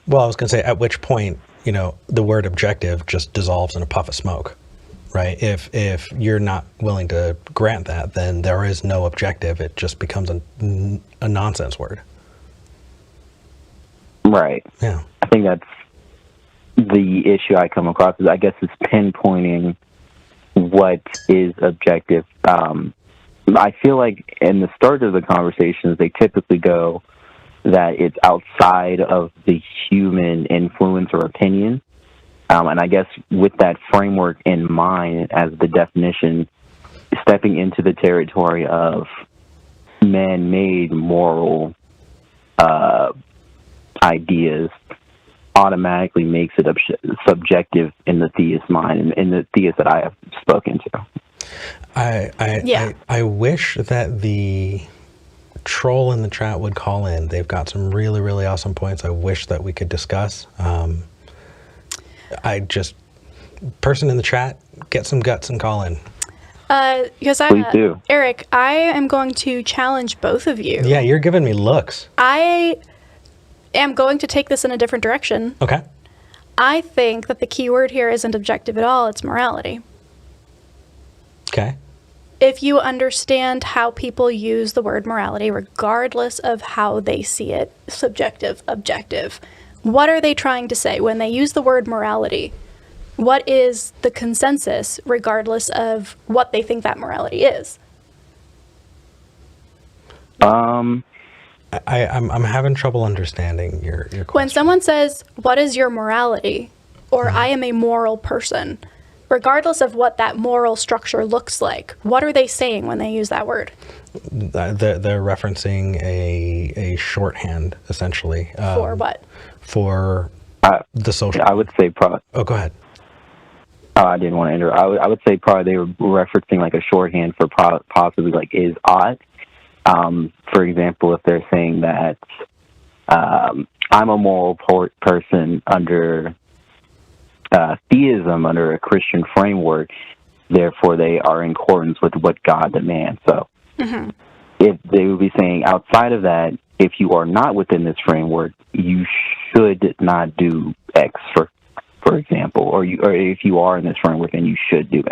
Speaker 2: Well, I was going to say, at which point, the word objective just dissolves in a puff of smoke, right? If you're not willing to grant that, then there is no objective. It just becomes a nonsense word. Right. Yeah.
Speaker 5: I think that's the issue I come across is, I guess, it's pinpointing what is objective. I feel like in the start of the conversations, they typically go that it's outside of the human influence or opinion. And I guess with that framework in mind as the definition, stepping into the territory of man-made moral ideas automatically makes it subjective in the theist mind and in the theist that I have spoken to.
Speaker 2: I wish that the troll in the chat would call in. They've got some really, really awesome points I wish that we could discuss. Person in the chat, get some guts and call in.
Speaker 1: Yosiah,
Speaker 5: please do.
Speaker 1: Eric, I am going to challenge both of you.
Speaker 2: Yeah, you're giving me looks.
Speaker 1: I am going to take this in a different direction.
Speaker 2: Okay.
Speaker 1: I think that the key word here isn't objective at all, it's morality.
Speaker 2: Okay.
Speaker 1: If you understand how people use the word morality, regardless of how they see it, subjective, objective, what are they trying to say when they use the word morality? What is the consensus, regardless of what they think that morality is?
Speaker 2: I'm having trouble understanding your question.
Speaker 1: When someone says, "What is your morality?" or "I am a moral person," regardless of what that moral structure looks like. What are they saying when they use that word?
Speaker 2: They're referencing a shorthand, essentially.
Speaker 1: For what?
Speaker 2: For the social.
Speaker 5: I would say probably.
Speaker 2: Oh, go ahead.
Speaker 5: I didn't want to interrupt. I would say probably they were referencing like a shorthand for possibly like is ought. For example, if they're saying that I'm a moral person under theism, under a Christian framework, therefore they are in accordance with what God demands. So if they would be saying outside of that, if you are not within this framework, you should not do X, for example, or if you are in this framework, then you should do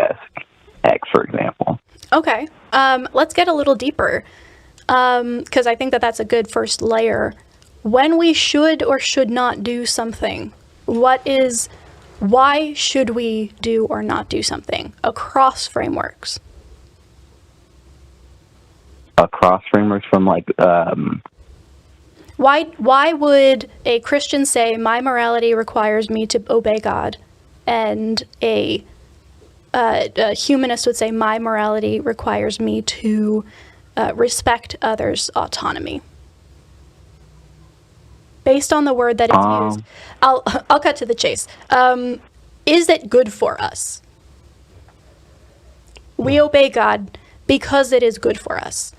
Speaker 5: X, for example.
Speaker 1: Okay. Let's get a little deeper, because I think that that's a good first layer. When we should or should not do something, why should we do or not do something across frameworks?
Speaker 5: Across frameworks from like...
Speaker 1: Why would a Christian say, my morality requires me to obey God, and a humanist would say, my morality requires me to respect others' autonomy? Based on the word that is used, I'll cut to the chase. Is it good for us? We obey God because it is good for us.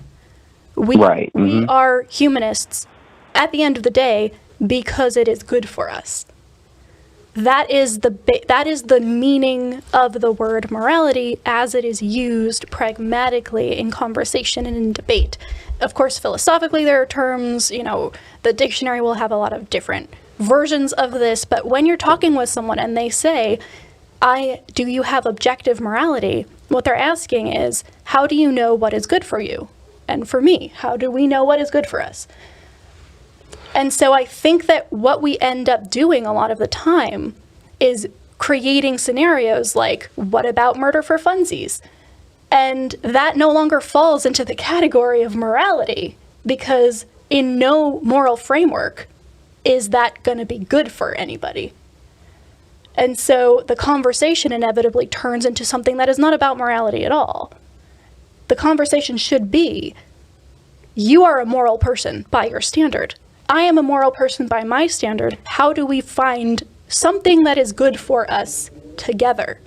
Speaker 1: We are humanists at the end of the day because it is good for us. That is the meaning of the word morality as it is used pragmatically in conversation and in debate. Of course, philosophically there are terms, the dictionary will have a lot of different versions of this, but when you're talking with someone and they say, do you have objective morality? What they're asking is, how do you know what is good for you? And for me, how do we know what is good for us? And so I think that what we end up doing a lot of the time is creating scenarios like, what about murder for funsies? And that no longer falls into the category of morality, because in no moral framework is that going to be good for anybody. And so the conversation inevitably turns into something that is not about morality at all. The conversation should be, you are a moral person by your standard. I am a moral person by my standard. How do we find something that is good for us together?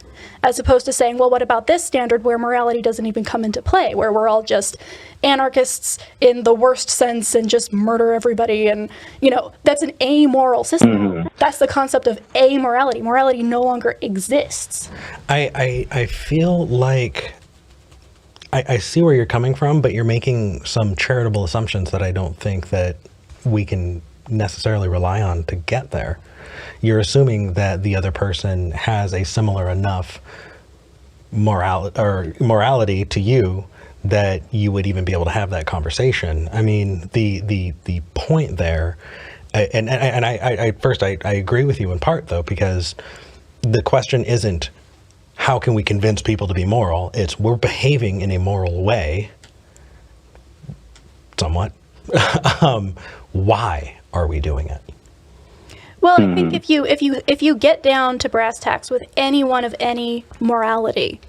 Speaker 1: As opposed to saying, well, what about this standard where morality doesn't even come into play, where we're all just anarchists in the worst sense and just murder everybody, and, that's an amoral system. That's the concept of amorality. Morality no longer exists.
Speaker 2: I feel like I see where you're coming from, but you're making some charitable assumptions that I don't think that we can necessarily rely on to get there. You're assuming that the other person has a similar enough morality to you that you would even be able to have that conversation. I mean, the point there, and I first I agree with you in part though, because the question isn't how can we convince people to be moral? It's we're behaving in a moral way, somewhat. Why are we doing it?
Speaker 1: Well, I think if you get down to brass tacks with anyone of any morality,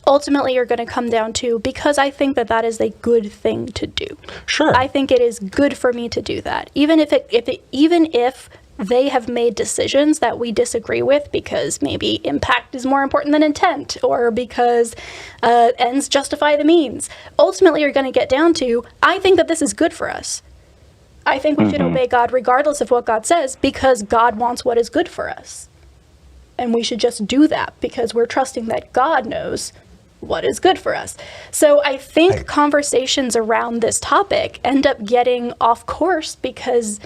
Speaker 1: ultimately you're going to come down to, because I think that is a good thing to do.
Speaker 2: Sure.
Speaker 1: I think it is good for me to do that, even if they have made decisions that we disagree with, because maybe impact is more important than intent, or because ends justify the means. Ultimately, you're going to get down to, I think that this is good for us. I think we should obey God regardless of what God says, because God wants what is good for us. And we should just do that because we're trusting that God knows what is good for us. So I think conversations around this topic end up getting off course, because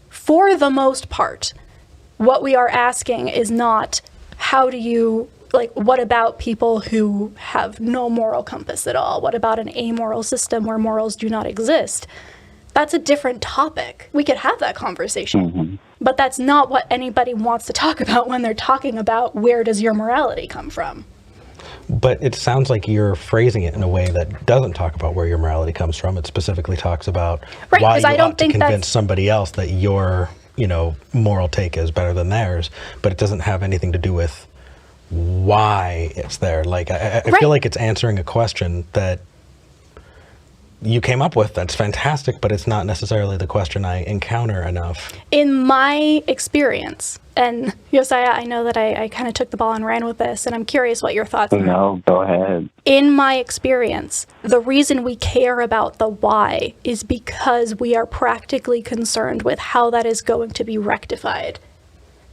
Speaker 1: for the most part, what we are asking is not, what about people who have no moral compass at all? What about an amoral system where morals do not exist? That's a different topic. We could have that conversation, but that's not what anybody wants to talk about when they're talking about where does your morality come from.
Speaker 2: But it sounds like you're phrasing it in a way that doesn't talk about where your morality comes from. It specifically talks about why you ought to convince somebody else that your, moral take is better than theirs, but it doesn't have anything to do with why it's there. Like, I
Speaker 1: Right.
Speaker 2: feel like it's answering a question that you came up with. That's fantastic, but it's not necessarily the question I encounter enough.
Speaker 1: In my experience, and Yosiah, I know that I kind of took the ball and ran with this, and I'm curious what your thoughts are.
Speaker 5: No, go ahead.
Speaker 1: In my experience, the reason we care about the why is because we are practically concerned with how that is going to be rectified.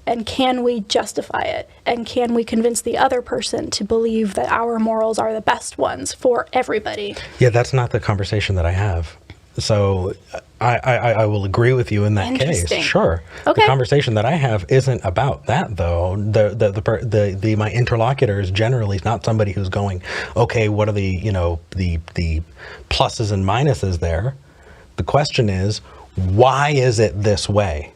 Speaker 1: And can we justify it? And can we convince the other person to believe that our morals are the best ones for everybody?
Speaker 2: Yeah, that's not the conversation that I have. So I will agree with you in that case.
Speaker 1: Interesting.
Speaker 2: Sure.
Speaker 1: Okay.
Speaker 2: The conversation that I have isn't about that, though. The my interlocutor is generally not somebody who's going, okay, what are the pluses and minuses there? The question is, why is it this way?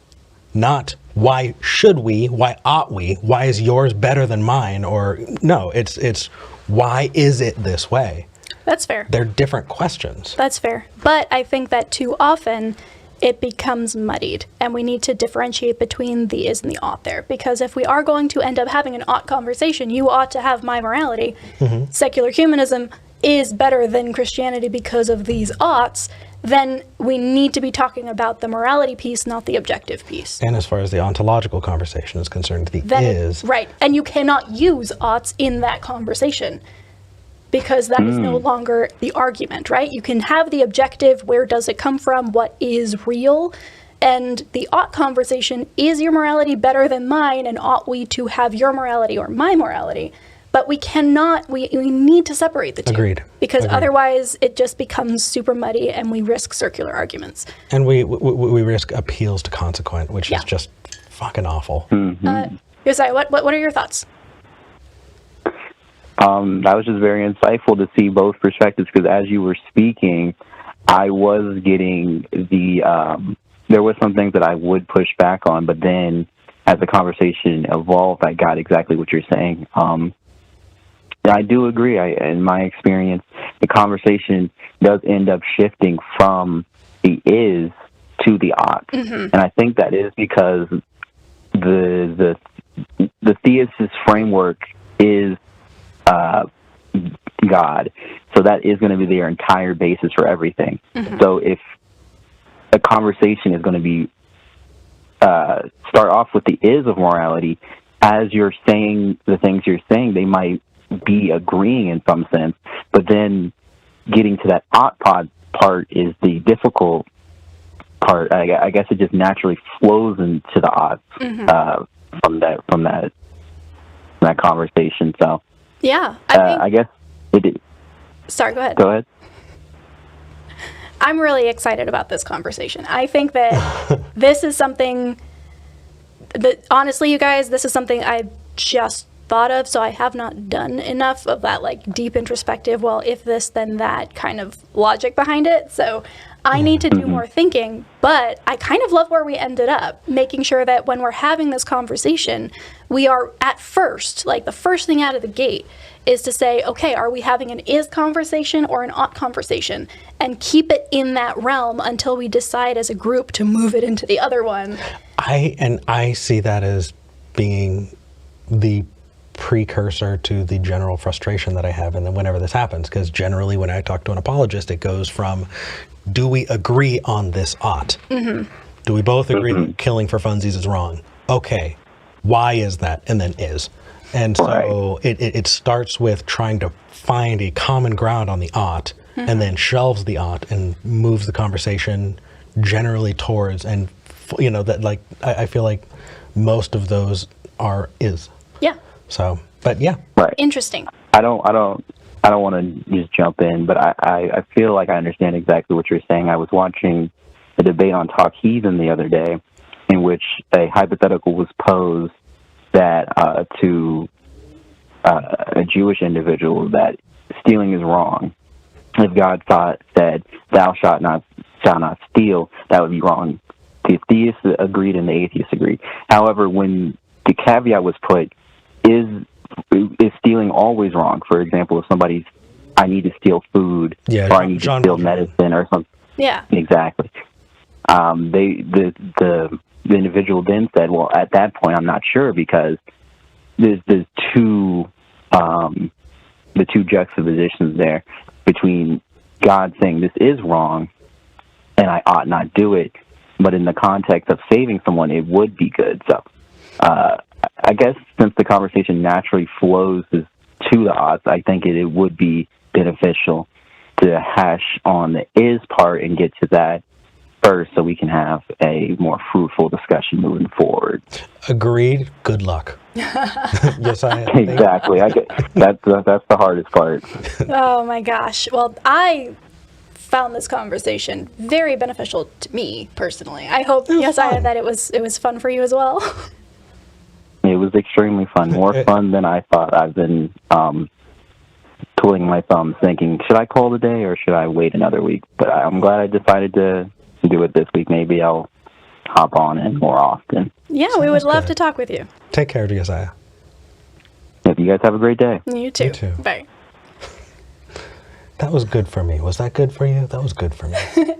Speaker 2: Not why should we, why ought we, why is yours better than mine? Or no, it's why is it this way?
Speaker 1: That's fair.
Speaker 2: They're different questions.
Speaker 1: That's fair. But I think that too often it becomes muddied, and we need to differentiate between the is and the ought there. Because if we are going to end up having an ought conversation, you ought to have my morality.
Speaker 2: Mm-hmm.
Speaker 1: Secular humanism is better than Christianity because of these oughts. Then we need to be talking about the morality piece, not the objective piece.
Speaker 2: And as far as the ontological conversation is concerned, the
Speaker 1: Then
Speaker 2: is.
Speaker 1: right. And you cannot use oughts in that conversation because that is no longer the argument, right? You can have the objective, where does it come from, what is real, and the ought conversation, is your morality better than mine, and ought we to have your morality or my morality? But we cannot, we need to separate the two.
Speaker 2: Agreed.
Speaker 1: Because
Speaker 2: Agreed.
Speaker 1: Otherwise it just becomes super muddy and we risk circular arguments.
Speaker 2: And we risk appeals to consequent, which
Speaker 1: Yeah.
Speaker 2: is just fucking awful.
Speaker 1: Yosiah, what are your thoughts?
Speaker 5: That was just very insightful to see both perspectives, because as you were speaking, I was getting there was some things that I would push back on, but then as the conversation evolved, I got exactly what you're saying. I do agree. In my experience, the conversation does end up shifting from the is to the ought. And I think that is because the theist framework is God. So that is going to be their entire basis for everything. So if a conversation is going to be start off with the is of morality, as you're saying the things you're saying, they might be agreeing in some sense, but then getting to that ought part is the difficult part. I guess it just naturally flows into the ought from that conversation. So
Speaker 1: Yeah,
Speaker 5: I guess it is.
Speaker 1: Sorry, go ahead.
Speaker 5: Go ahead.
Speaker 1: I'm really excited about this conversation. I think that this is something that, honestly, you guys, this is something I just thought of, so I have not done enough of that, like, deep introspective, well, if this, then that kind of logic behind it. So I need to do more thinking, but I kind of love where we ended up, making sure that when we're having this conversation, we are at first, like the first thing out of the gate is to say, okay, are we having an is conversation or an ought conversation? And keep it in that realm until we decide as a group to move it into the other one.
Speaker 2: I see that as being the precursor to the general frustration that I have, and then whenever this happens, because generally when I talk to an apologist, it goes from, do we agree on this ought? Do we both agree that killing for funsies is wrong? Okay, why is that? And then is. And so it starts with trying to find a common ground on the ought, and then shelves the ought and moves the conversation generally towards, and that, like, I feel like most of those are is.
Speaker 1: Yeah.
Speaker 2: So, but yeah.
Speaker 5: Right.
Speaker 1: Interesting.
Speaker 5: I don't want to just jump in, but I feel like I understand exactly what you're saying. I was watching a debate on Talk Heathen the other day, in which a hypothetical was posed that to a Jewish individual that stealing is wrong. If God said, "Thou shalt not steal," that would be wrong. The theists agreed and the atheists agreed. However, when the caveat was put, is stealing always wrong? For example, if I need to steal food, or I need to steal medicine or something.
Speaker 1: Yeah.
Speaker 5: Exactly. The individual then said, well, at that point, I'm not sure, because there's two the two juxtapositions there between God saying this is wrong and I ought not do it, but in the context of saving someone, it would be good. So I guess since the conversation naturally flows to the odds, I think it would be beneficial to hash on the is part and get to that first so we can have a more fruitful discussion moving forward.
Speaker 2: Agreed. Good luck. Yosiah.
Speaker 5: Exactly. That's the hardest part.
Speaker 1: Oh my gosh. Well, I found this conversation very beneficial to me personally. I hope, Yosiah, that it was fun for you as well.
Speaker 5: It was extremely fun. More fun than I thought. I've been twiddling my thumbs thinking, should I call today or should I wait another week? But I'm glad I decided to do it this week. Maybe I'll hop on in more often.
Speaker 1: Yeah, we would love to talk with you.
Speaker 2: Take care, Yosiah.
Speaker 5: Yep, you guys have a great day.
Speaker 1: You too.
Speaker 2: You too.
Speaker 1: Bye.
Speaker 2: That was good for me. Was that good for you? That was good for me.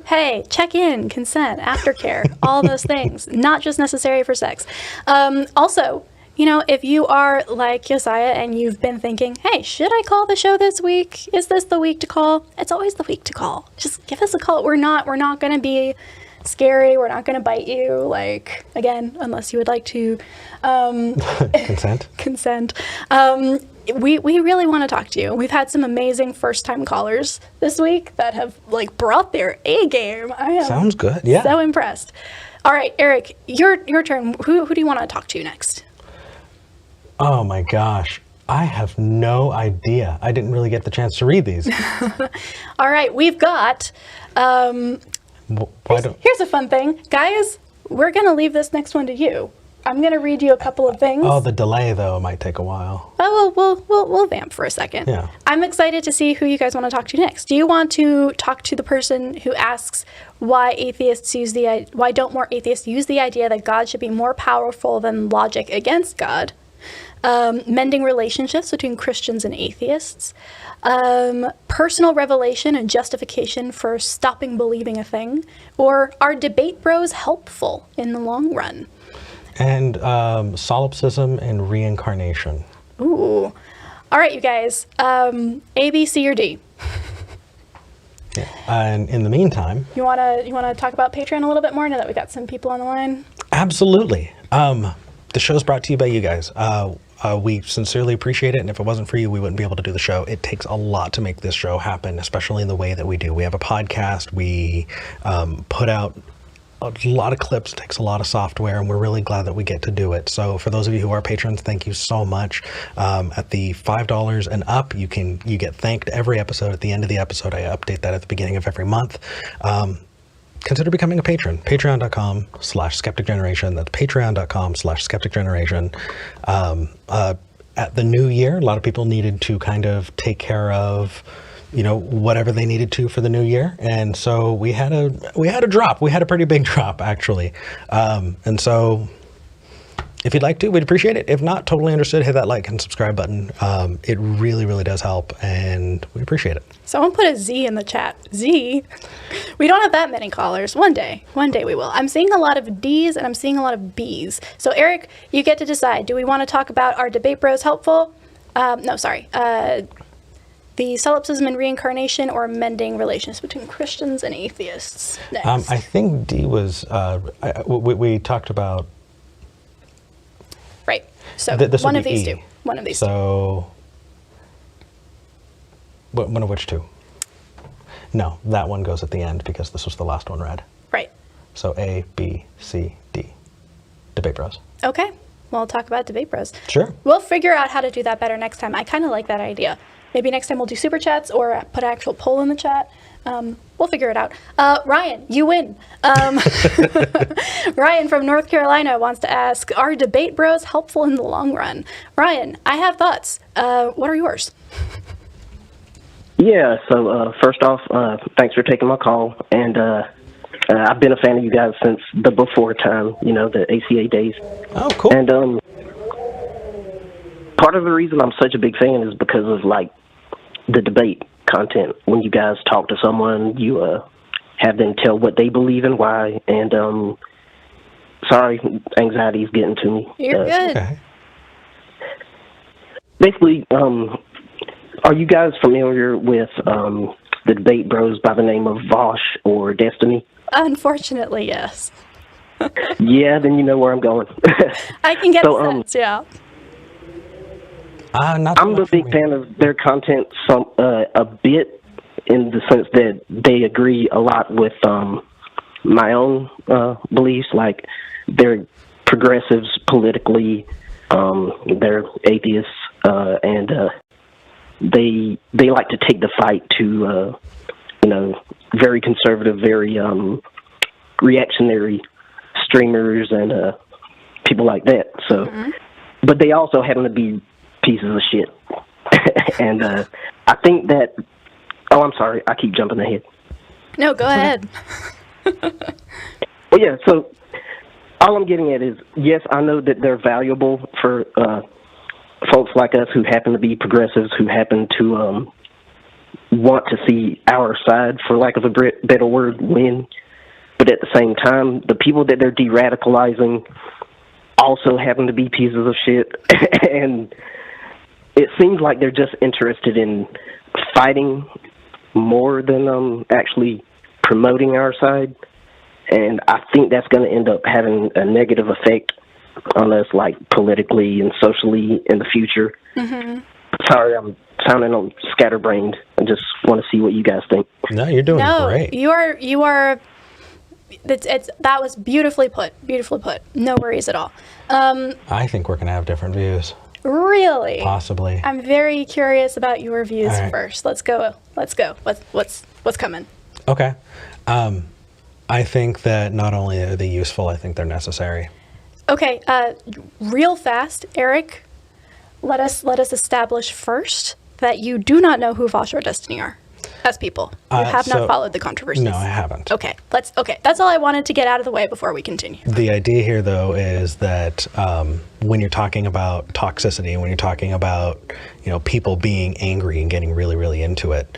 Speaker 1: Hey, check in, consent, aftercare, all those things, not just necessary for sex. Also, if you are like Yosiah and you've been thinking, hey, should I call the show this week? Is this the week to call? It's always the week to call. Just give us a call. We're not going to be scary. We're not going to bite you, again, unless you would like to consent. We really want to talk to you. We've had some amazing first-time callers this week that have brought their A game. I am
Speaker 2: Sounds good. Yeah.
Speaker 1: so impressed. All right, Eric, your turn. Who do you want to talk to next?
Speaker 2: Oh my gosh. I have no idea. I didn't really get the chance to read these.
Speaker 1: All right, we've got here's a fun thing. Guys, we're going to leave this next one to you. I'm going to read you a couple of things.
Speaker 2: Oh, the delay, though, might take a while.
Speaker 1: Oh, well, we'll vamp for a second.
Speaker 2: Yeah.
Speaker 1: I'm excited to see who you guys want to talk to next. Do you want to talk to the person who asks why don't more atheists use the idea that God should be more powerful than logic against God? Mending relationships between Christians and atheists, personal revelation and justification for stopping believing a thing, or are debate bros helpful in the long run?
Speaker 2: And solipsism and reincarnation.
Speaker 1: Ooh. All right, you guys. A, B, C, or D?
Speaker 2: Yeah. And in the meantime,
Speaker 1: You wanna talk about Patreon a little bit more now that we got some people on the line?
Speaker 2: absolutely. The show's brought to you by you guys. We sincerely appreciate it, and if it wasn't for you, we wouldn't be able to do the show. It takes a lot to make this show happen, especially in the way that we do. We have a podcast. We put out a lot of clips. It takes a lot of software, and we're really glad that we get to do it. So for those of you who are patrons, thank you so much. At the $5 and up, you get thanked every episode. At the end of the episode, I update that at the beginning of every month. Consider becoming a patron. Patreon.com/Skeptic Generation. That's Patreon.com/Skeptic Generation. At the new year, a lot of people needed to kind of take care of, whatever they needed to for the new year, and so we had a drop. We had a pretty big drop, actually, and so. If you'd like to, we'd appreciate it. If not, totally understood. Hit that like and subscribe button. It really, really does help, and we appreciate it.
Speaker 1: Someone put a Z in the chat. Z? We don't have that many callers. One day we will. I'm seeing a lot of Ds and I'm seeing a lot of Bs. So Eric, you get to decide. Do we want to talk about our debate bros helpful? The solipsism and reincarnation, or mending relations between Christians and atheists next?
Speaker 2: I think D was, we talked about.
Speaker 1: Right. So
Speaker 2: This
Speaker 1: one
Speaker 2: would
Speaker 1: of
Speaker 2: be
Speaker 1: these
Speaker 2: E.
Speaker 1: two. One of these two.
Speaker 2: So, one of which two? No, that one goes at the end because this was the last one read.
Speaker 1: Right.
Speaker 2: So A, B, C, D. Debate Bros.
Speaker 1: Okay. We'll talk about debate bros.
Speaker 2: Sure.
Speaker 1: We'll figure out how to do that better next time. I kind of like that idea. Maybe next time we'll do super chats or put an actual poll in the chat. We'll figure it out. Ryan, you win. Ryan from North Carolina wants to ask, are debate bros helpful in the long run? Ryan, I have thoughts. What are yours?
Speaker 6: Yeah, so first off, thanks for taking my call. And I've been a fan of you guys since the before time, the ACA days.
Speaker 2: Oh, cool.
Speaker 6: And part of the reason I'm such a big fan is because of, the debate content. When you guys talk to someone, you have them tell what they believe and why. And sorry, anxiety's getting to me.
Speaker 1: You're good.
Speaker 2: Okay.
Speaker 6: basically, are you guys familiar with the debate bros by the name of Vosh or Destiny?
Speaker 1: Unfortunately, yes.
Speaker 6: Yeah, then you know where I'm going.
Speaker 1: I can get
Speaker 6: So,
Speaker 1: a sense, yeah.
Speaker 2: Not so
Speaker 6: I'm a
Speaker 2: much for
Speaker 6: big
Speaker 2: me.
Speaker 6: fan of their content, a bit in the sense that they agree a lot with my own beliefs. Like they're progressives politically, they're atheists, and they like to take the fight to very conservative, very reactionary streamers and people like that. So, but they also happen to be pieces of shit. And I think that. Oh, I'm sorry. I keep jumping ahead.
Speaker 1: No, go ahead.
Speaker 6: Well, yeah. So all I'm getting at is, yes, I know that they're valuable for folks like us who happen to be progressives, who happen to want to see our side, for lack of a better word, win. But at the same time, the people that they're de-radicalizing also happen to be pieces of shit. And it seems like they're just interested in fighting more than actually promoting our side. And I think that's going to end up having a negative effect on us, like politically and socially in the future. Sorry, I'm sounding scatterbrained. I just want to see what you guys think.
Speaker 2: No, you're doing great.
Speaker 1: you are. That was beautifully put. Beautifully put. No worries at all.
Speaker 2: I think we're going to have different views.
Speaker 1: Really?
Speaker 2: Possibly.
Speaker 1: I'm very curious about your views
Speaker 2: All right.
Speaker 1: first. Let's go. What's coming?
Speaker 2: Okay. I think that not only are they useful, I think they're necessary.
Speaker 1: Okay. Real fast, Eric. Let us establish first that you do not know who Vosh or Destiny are, as people. You have not followed the controversies.
Speaker 2: No, I haven't.
Speaker 1: Okay. That's all I wanted to get out of the way before we continue.
Speaker 2: The idea here, though, is that when you're talking about toxicity, when you're talking about people being angry and getting really, really into it,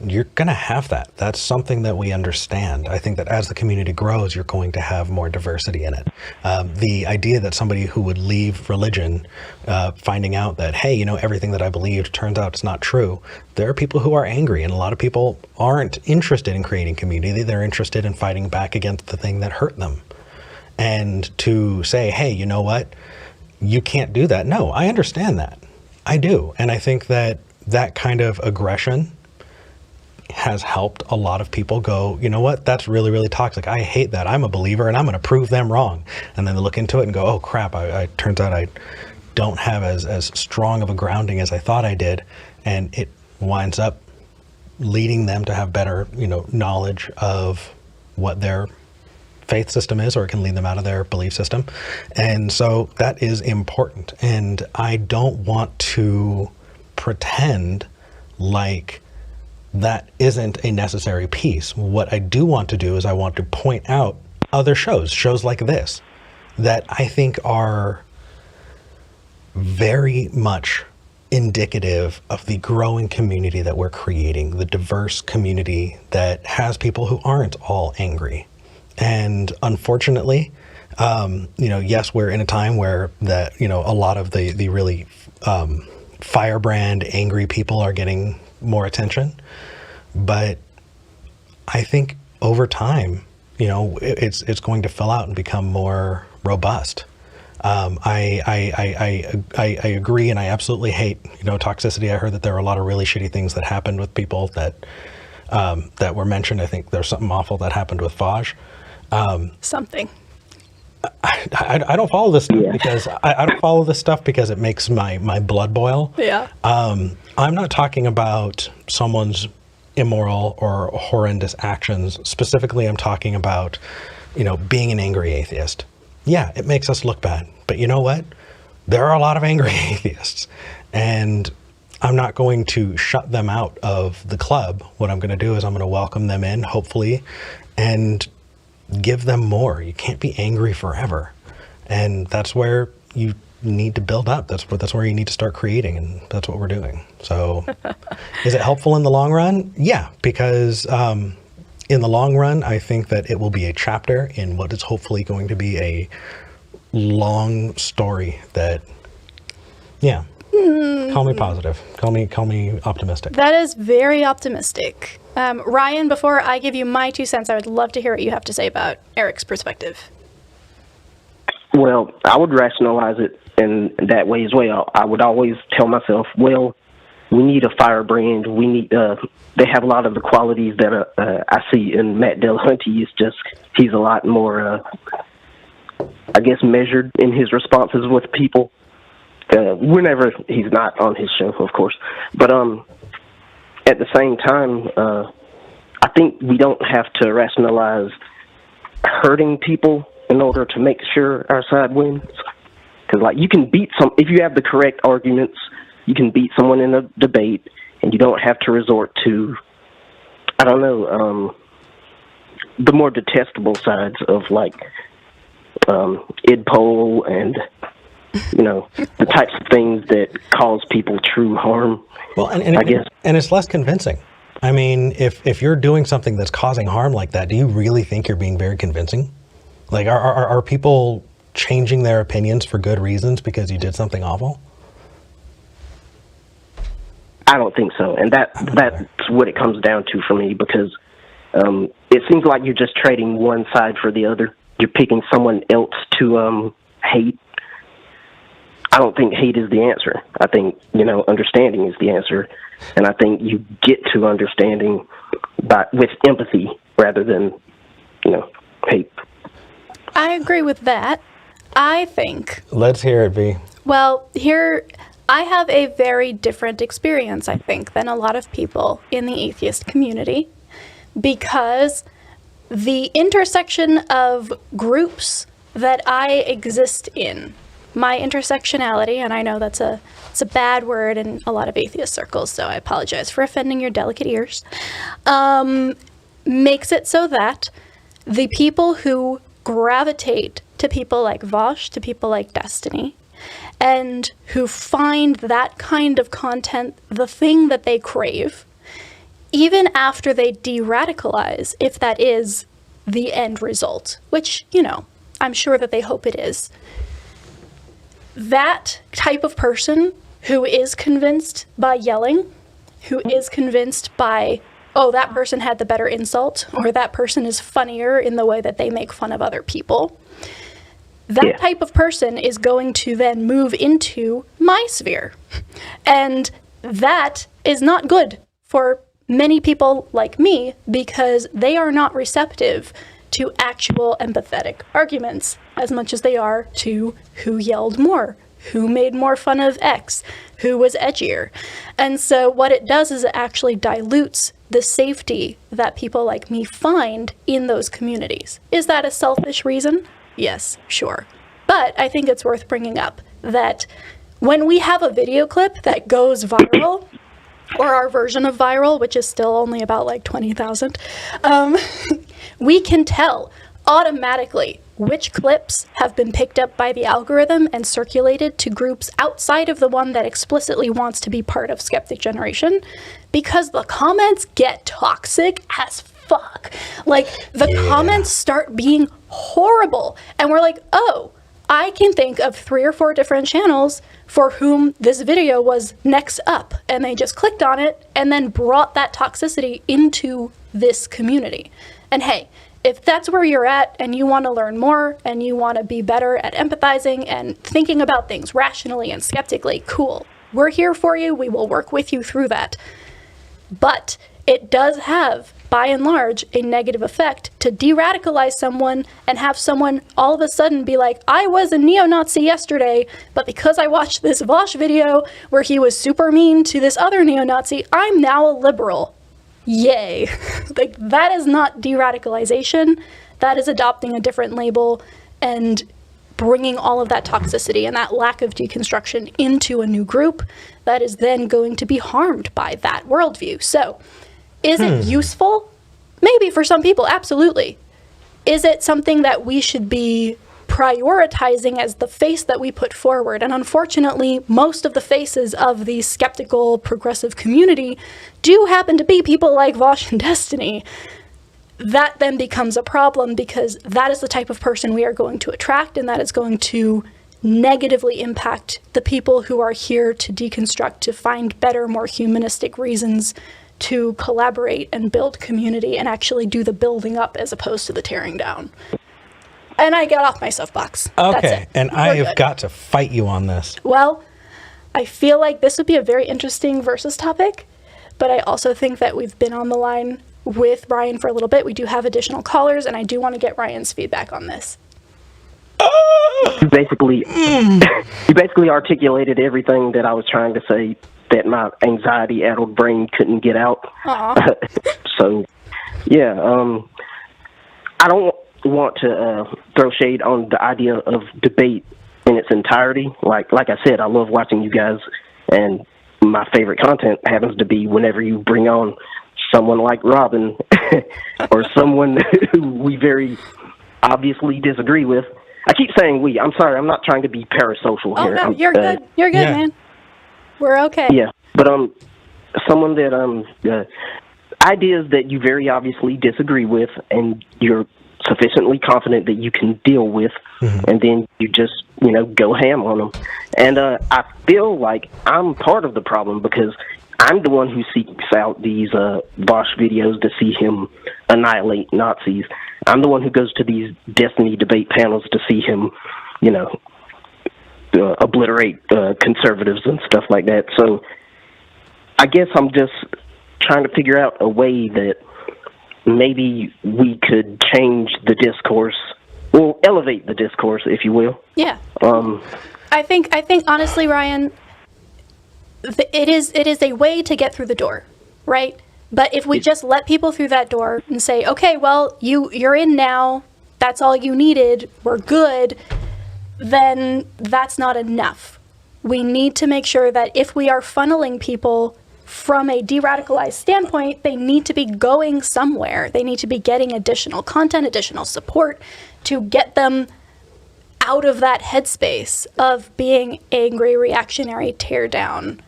Speaker 2: you're going to have that. That's something that we understand. I think that as the community grows, you're going to have more diversity in it. The idea that somebody who would leave religion, finding out that, hey, everything that I believed turns out it's not true. There are people who are angry, and a lot of people aren't interested in creating community. They're interested in fighting back against the thing that hurt them. And to say, hey, you know what? You can't do that. No, I understand that. I do. And I think that that kind of aggression has helped a lot of people go, you know what? That's really, really toxic. I hate that. I'm a believer and I'm going to prove them wrong. And then they look into it and go, oh, crap. Turns out I don't have as strong of a grounding as I thought I did. And it winds up leading them to have better, knowledge of what their faith system is, or it can lead them out of their belief system. And so that is important. And I don't want to pretend like that isn't a necessary piece. What I do want to do is I want to point out other shows like this, that I think are very much indicative of the growing community that we're creating, the diverse community that has people who aren't all angry. And unfortunately, yes, we're in a time where a lot of the really firebrand, angry people are getting more attention. But I think over time, it's going to fill out and become more robust. I agree, and I absolutely hate toxicity. I heard that there were a lot of really shitty things that happened with people that were mentioned. I think there's something awful that happened with Vaj.
Speaker 1: Something.
Speaker 2: I don't follow this stuff because I don't follow this stuff because it makes my blood boil.
Speaker 1: Yeah.
Speaker 2: I'm not talking about someone's immoral or horrendous actions. Specifically, I'm talking about, being an angry atheist. Yeah, it makes us look bad. But you know what? There are a lot of angry atheists. And I'm not going to shut them out of the club. What I'm going to do is I'm going to welcome them in, hopefully, and give them more. You can't be angry forever. And that's where you need to build up. That's where you need to start creating, and that's what we're doing. So is it helpful in the long run? Yeah, because in the long run, I think that it will be a chapter in what is hopefully going to be a long story that, Call me positive. Call me optimistic.
Speaker 1: That is very optimistic. Ryan, before I give you my 2 cents, I would love to hear what you have to say about Eric's perspective.
Speaker 6: Well, I would rationalize it in that way as well. I would always tell myself, well, we need a firebrand. We need. They have a lot of the qualities that I see in Matt Dillahunty. It's just he's a lot more, I guess, measured in his responses with people. Whenever he's not on his show, of course. But at the same time, I think we don't have to rationalize hurting people in order to make sure our side wins. Because, like, you can beat if you have the correct arguments, you can beat someone in a debate, and you don't have to resort to, I don't know, the more detestable sides of, like, id poll and, you know, the types of things that cause people true harm.
Speaker 2: Well, and
Speaker 6: I guess.
Speaker 2: And it's less convincing. I mean, if you're doing something that's causing harm like that, do you really think you're being very convincing? Like, are people changing their opinions for good reasons because you did something awful?
Speaker 6: I don't think so, and that's what it comes down to for me, because it seems like you're just trading one side for the other. You're picking someone else to hate. I don't think hate is the answer. I think, you know, understanding is the answer, and I think you get to understanding with empathy rather than, you know, hate.
Speaker 1: I agree with that. I think.
Speaker 2: Let's hear it, V.
Speaker 1: Well, here, I have a very different experience, I think, than a lot of people in the atheist community, because the intersection of groups that I exist in, my intersectionality, and I know it's a bad word in a lot of atheist circles, so I apologize for offending your delicate ears, makes it so that the people who gravitate to people like Vosh, to people like Destiny, and who find that kind of content the thing that they crave, even after they de-radicalize, if that is the end result, which, you know, I'm sure that they hope it is, that type of person who is convinced by yelling, who is convinced by, oh, that person had the better insult, or that person is funnier in the way that they make fun of other people, that type of person is going to then move into my sphere. And that is not good for many people like me, because they are not receptive to actual empathetic arguments as much as they are to who yelled more, who made more fun of X, who was edgier. And so what it does is it actually dilutes the safety that people like me find in those communities. Is that a selfish reason? Yes, sure. But I think it's worth bringing up that when we have a video clip that goes viral, or our version of viral, which is still only about like 20,000, we can tell automatically which clips have been picked up by the algorithm and circulated to groups outside of the one that explicitly wants to be part of Skeptic Generation, because the comments get toxic as fuck. Like, the comments start being horrible, and we're like, oh, I can think of 3 or 4 different channels for whom this video was next up, and they just clicked on it and then brought that toxicity into this community. And hey, if that's where you're at and you want to learn more and you want to be better at empathizing and thinking about things rationally and skeptically, cool. We're here for you. We will work with you through that. But it does have, by and large, a negative effect to de-radicalize someone and have someone all of a sudden be like, I was a neo-Nazi yesterday, but because I watched this Vosh video where he was super mean to this other neo-Nazi, I'm now a liberal. Yay. Like, that is not de-radicalization. That is adopting a different label and bringing all of that toxicity and that lack of deconstruction into a new group that is then going to be harmed by that worldview. So, is it useful? Maybe for some people, absolutely. Is it something that we should be prioritizing as the face that we put forward? And unfortunately, most of the faces of the skeptical, progressive community do happen to be people like Vosh and Destiny. That then becomes a problem, because that is the type of person we are going to attract, and that is going to negatively impact the people who are here to deconstruct, to find better, more humanistic reasons to collaborate and build community and actually do the building up as opposed to the tearing down. And I got off my soapbox.
Speaker 2: Okay,
Speaker 1: That's it.
Speaker 2: and
Speaker 1: We're
Speaker 2: I have
Speaker 1: good.
Speaker 2: got to fight you on this.
Speaker 1: Well, I feel like this would be a very interesting versus topic, but I also think that we've been on the line with Ryan for a little bit. We do have additional callers, and I do want to get Ryan's feedback on this.
Speaker 6: You basically articulated everything that I was trying to say that my anxiety-addled brain couldn't get out. So, yeah, I don't want to throw shade on the idea of debate in its entirety. Like I said, I love watching you guys, and my favorite content happens to be whenever you bring on someone like Robin or someone who we very obviously disagree with. I keep saying we. I'm sorry. I'm not trying to be parasocial
Speaker 1: Oh,
Speaker 6: here.
Speaker 1: no, you're good. You're good,
Speaker 2: yeah.
Speaker 1: man. We're okay.
Speaker 6: Yeah, but someone that ideas that you very obviously disagree with, and you're sufficiently confident that you can deal with, and then you just go ham on them. And I feel like I'm part of the problem because I'm the one who seeks out these Bosch videos to see him annihilate Nazis. I'm the one who goes to these Destiny debate panels to see him, obliterate conservatives and stuff like that. So I guess I'm just trying to figure out a way that maybe we could change the discourse, well, elevate the discourse, if you will.
Speaker 1: Yeah. I think honestly, Ryan, it is a way to get through the door, right? But if we just let people through that door and say, okay, well, you're in now, that's all you needed, we're good, then that's not enough. We need to make sure that if we are funneling people from a de-radicalized standpoint, they need to be going somewhere. They need to be getting additional content, additional support to get them out of that headspace of being angry, reactionary, tear down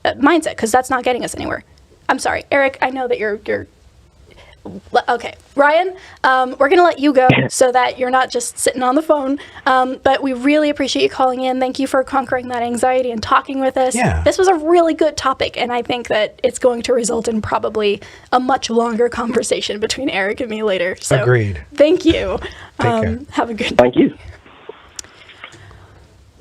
Speaker 1: mindset, because that's not getting us anywhere. I'm sorry, Eric, I know that you're okay. Ryan, we're going to let you go so that you're not just sitting on the phone. But we really appreciate you calling in. Thank you for conquering that anxiety and talking with us.
Speaker 2: Yeah.
Speaker 1: This was a really good topic, and I think that it's going to result in probably a much longer conversation between Eric and me later. So
Speaker 2: Agreed.
Speaker 1: Thank you.
Speaker 2: Take care.
Speaker 1: Have a good
Speaker 6: Thank you.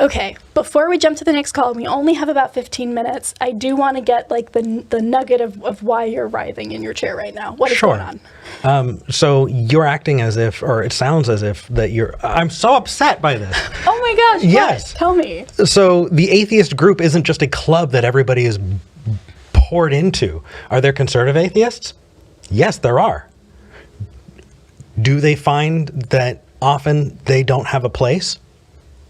Speaker 1: Okay, before we jump to the next call, we only have about 15 minutes. I do want to get like the nugget of why you're writhing in your chair right now. What is going on?
Speaker 2: So you're acting as if, or it sounds as if that I'm so upset by this.
Speaker 1: Oh my gosh,
Speaker 2: Yes.
Speaker 1: what? Tell me.
Speaker 2: So the atheist group isn't just a club that everybody is poured into. Are there conservative atheists? Yes, there are. Do they find that often they don't have a place?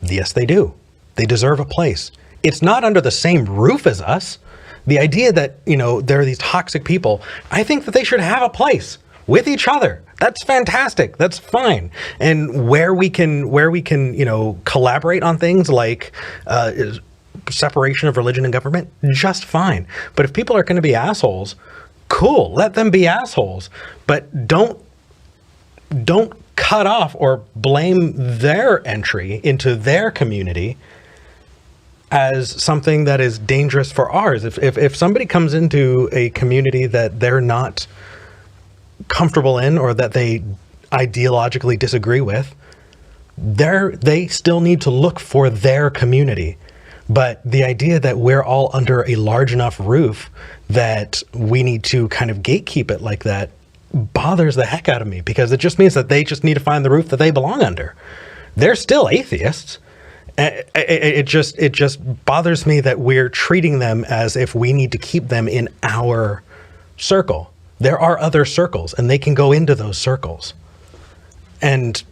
Speaker 2: Yes, they do. They deserve a place. It's not under the same roof as us. The idea that, there are these toxic people, I think that they should have a place with each other. That's fantastic. That's fine. And where we can, collaborate on things like separation of religion and government, just fine. But if people are going to be assholes, cool, let them be assholes. But don't cut off or blame their entry into their community as something that is dangerous for ours. If somebody comes into a community that they're not comfortable in or that they ideologically disagree with, they still need to look for their community. But the idea that we're all under a large enough roof that we need to kind of gatekeep it like that bothers the heck out of me, because it just means that they just need to find the roof that they belong under. They're still atheists. It just bothers me that we're treating them as if we need to keep them in our circle. There are other circles, and they can go into those circles. And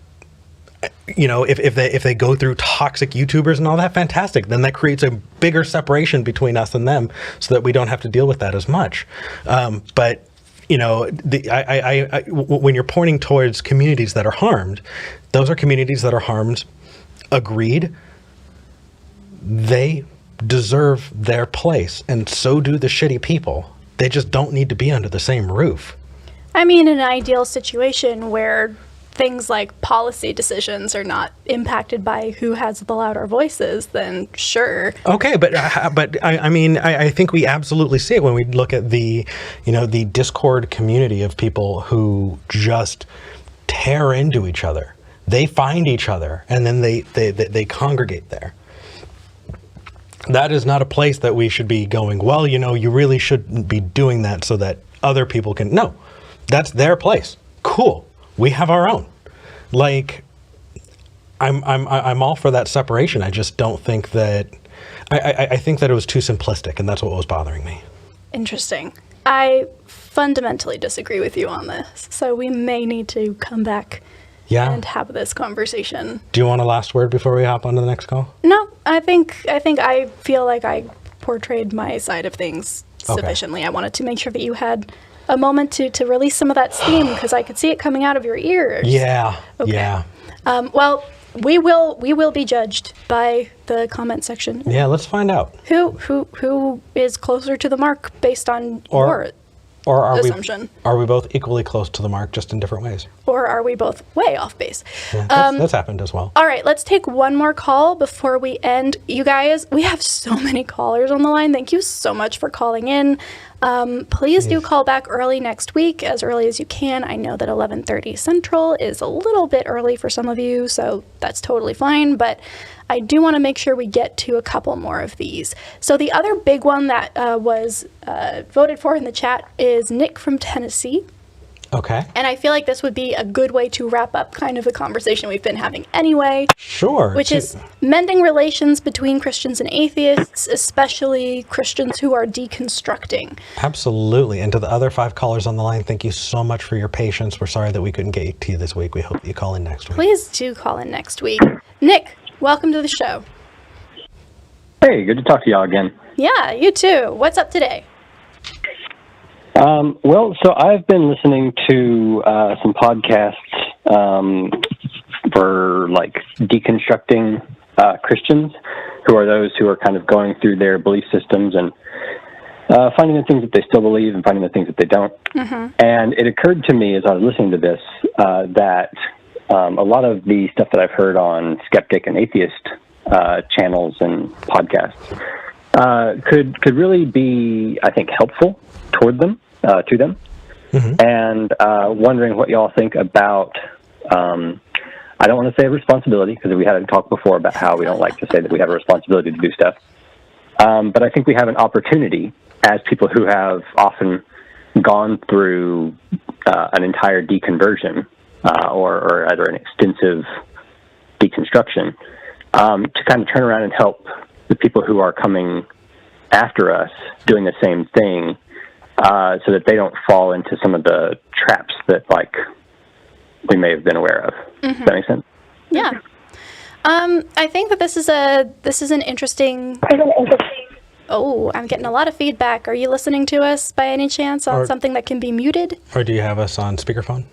Speaker 2: if they go through toxic YouTubers and all that, fantastic. Then that creates a bigger separation between us and them, so that we don't have to deal with that as much. But when you're pointing towards communities that are harmed, those are communities that are harmed. Agreed. They deserve their place, and so do the shitty people. They just don't need to be under the same roof.
Speaker 1: I mean, in an ideal situation where things like policy decisions are not impacted by who has the louder voices, then sure.
Speaker 2: Okay, but I mean, I think we absolutely see it when we look at the Discord community of people who just tear into each other. They find each other and then they congregate there. That is not a place that we should be going, well, you really shouldn't be doing that so that other people can. No, that's their place. Cool. We have our own. Like, I'm all for that separation. I just don't think that. I think that it was too simplistic, and that's what was bothering me.
Speaker 1: Interesting. I fundamentally disagree with you on this, so we may need to come back and have this conversation.
Speaker 2: Do you want a last word before we hop on to the next call?
Speaker 1: No, I feel like I portrayed my side of things sufficiently. I wanted to make sure that you had a moment to release some of that steam, because I could see it coming out of your ears.
Speaker 2: Yeah.
Speaker 1: Okay.
Speaker 2: Yeah.
Speaker 1: Well, we will be judged by the comment section.
Speaker 2: Yeah, let's find out.
Speaker 1: Who is closer to the mark based on your assumption?
Speaker 2: Are we both equally close to the mark, just in different ways?
Speaker 1: Or are we both way off base?
Speaker 2: Yeah, that's happened as well.
Speaker 1: All right, let's take one more call before we end. You guys, we have so many callers on the line. Thank you so much for calling in. Please do call back early next week, as early as you can. I know that 11:30 Central is a little bit early for some of you, so that's totally fine, but I do want to make sure we get to a couple more of these. So the other big one that was voted for in the chat is Nick from Tennessee.
Speaker 2: Okay.
Speaker 1: And I feel like this would be a good way to wrap up kind of a conversation we've been having anyway.
Speaker 2: Sure.
Speaker 1: Which is mending relations between Christians and atheists, especially Christians who are deconstructing.
Speaker 2: Absolutely. And to the other 5 callers on the line, thank you so much for your patience. We're sorry that we couldn't get to you this week. We hope you call in next week.
Speaker 1: Please do call in next week. Nick, welcome to the show.
Speaker 7: Hey, good to talk to y'all again.
Speaker 1: Yeah, you too. What's up today?
Speaker 7: Well, so I've been listening to some podcasts for like deconstructing Christians, who are those who are kind of going through their belief systems and finding the things that they still believe and finding the things that they don't. Mm-hmm. And it occurred to me as I was listening to this that a lot of the stuff that I've heard on Skeptic and atheist channels and podcasts could really be, I think, helpful to them. Mm-hmm. And wondering what y'all think about, I don't want to say responsibility, because we had a talk before about how we don't like to say that we have a responsibility to do stuff. But I think we have an opportunity as people who have often gone through an entire deconversion or either an extensive deconstruction to kind of turn around and help the people who are coming after us doing the same thing, so that they don't fall into some of the traps that like we may have been aware of. Mm-hmm. Does that make sense?
Speaker 1: Yeah. I think that this is an interesting. Oh, I'm getting a lot of feedback. Are you listening to us by any chance on something that can be muted?
Speaker 2: Or do you have us on speakerphone?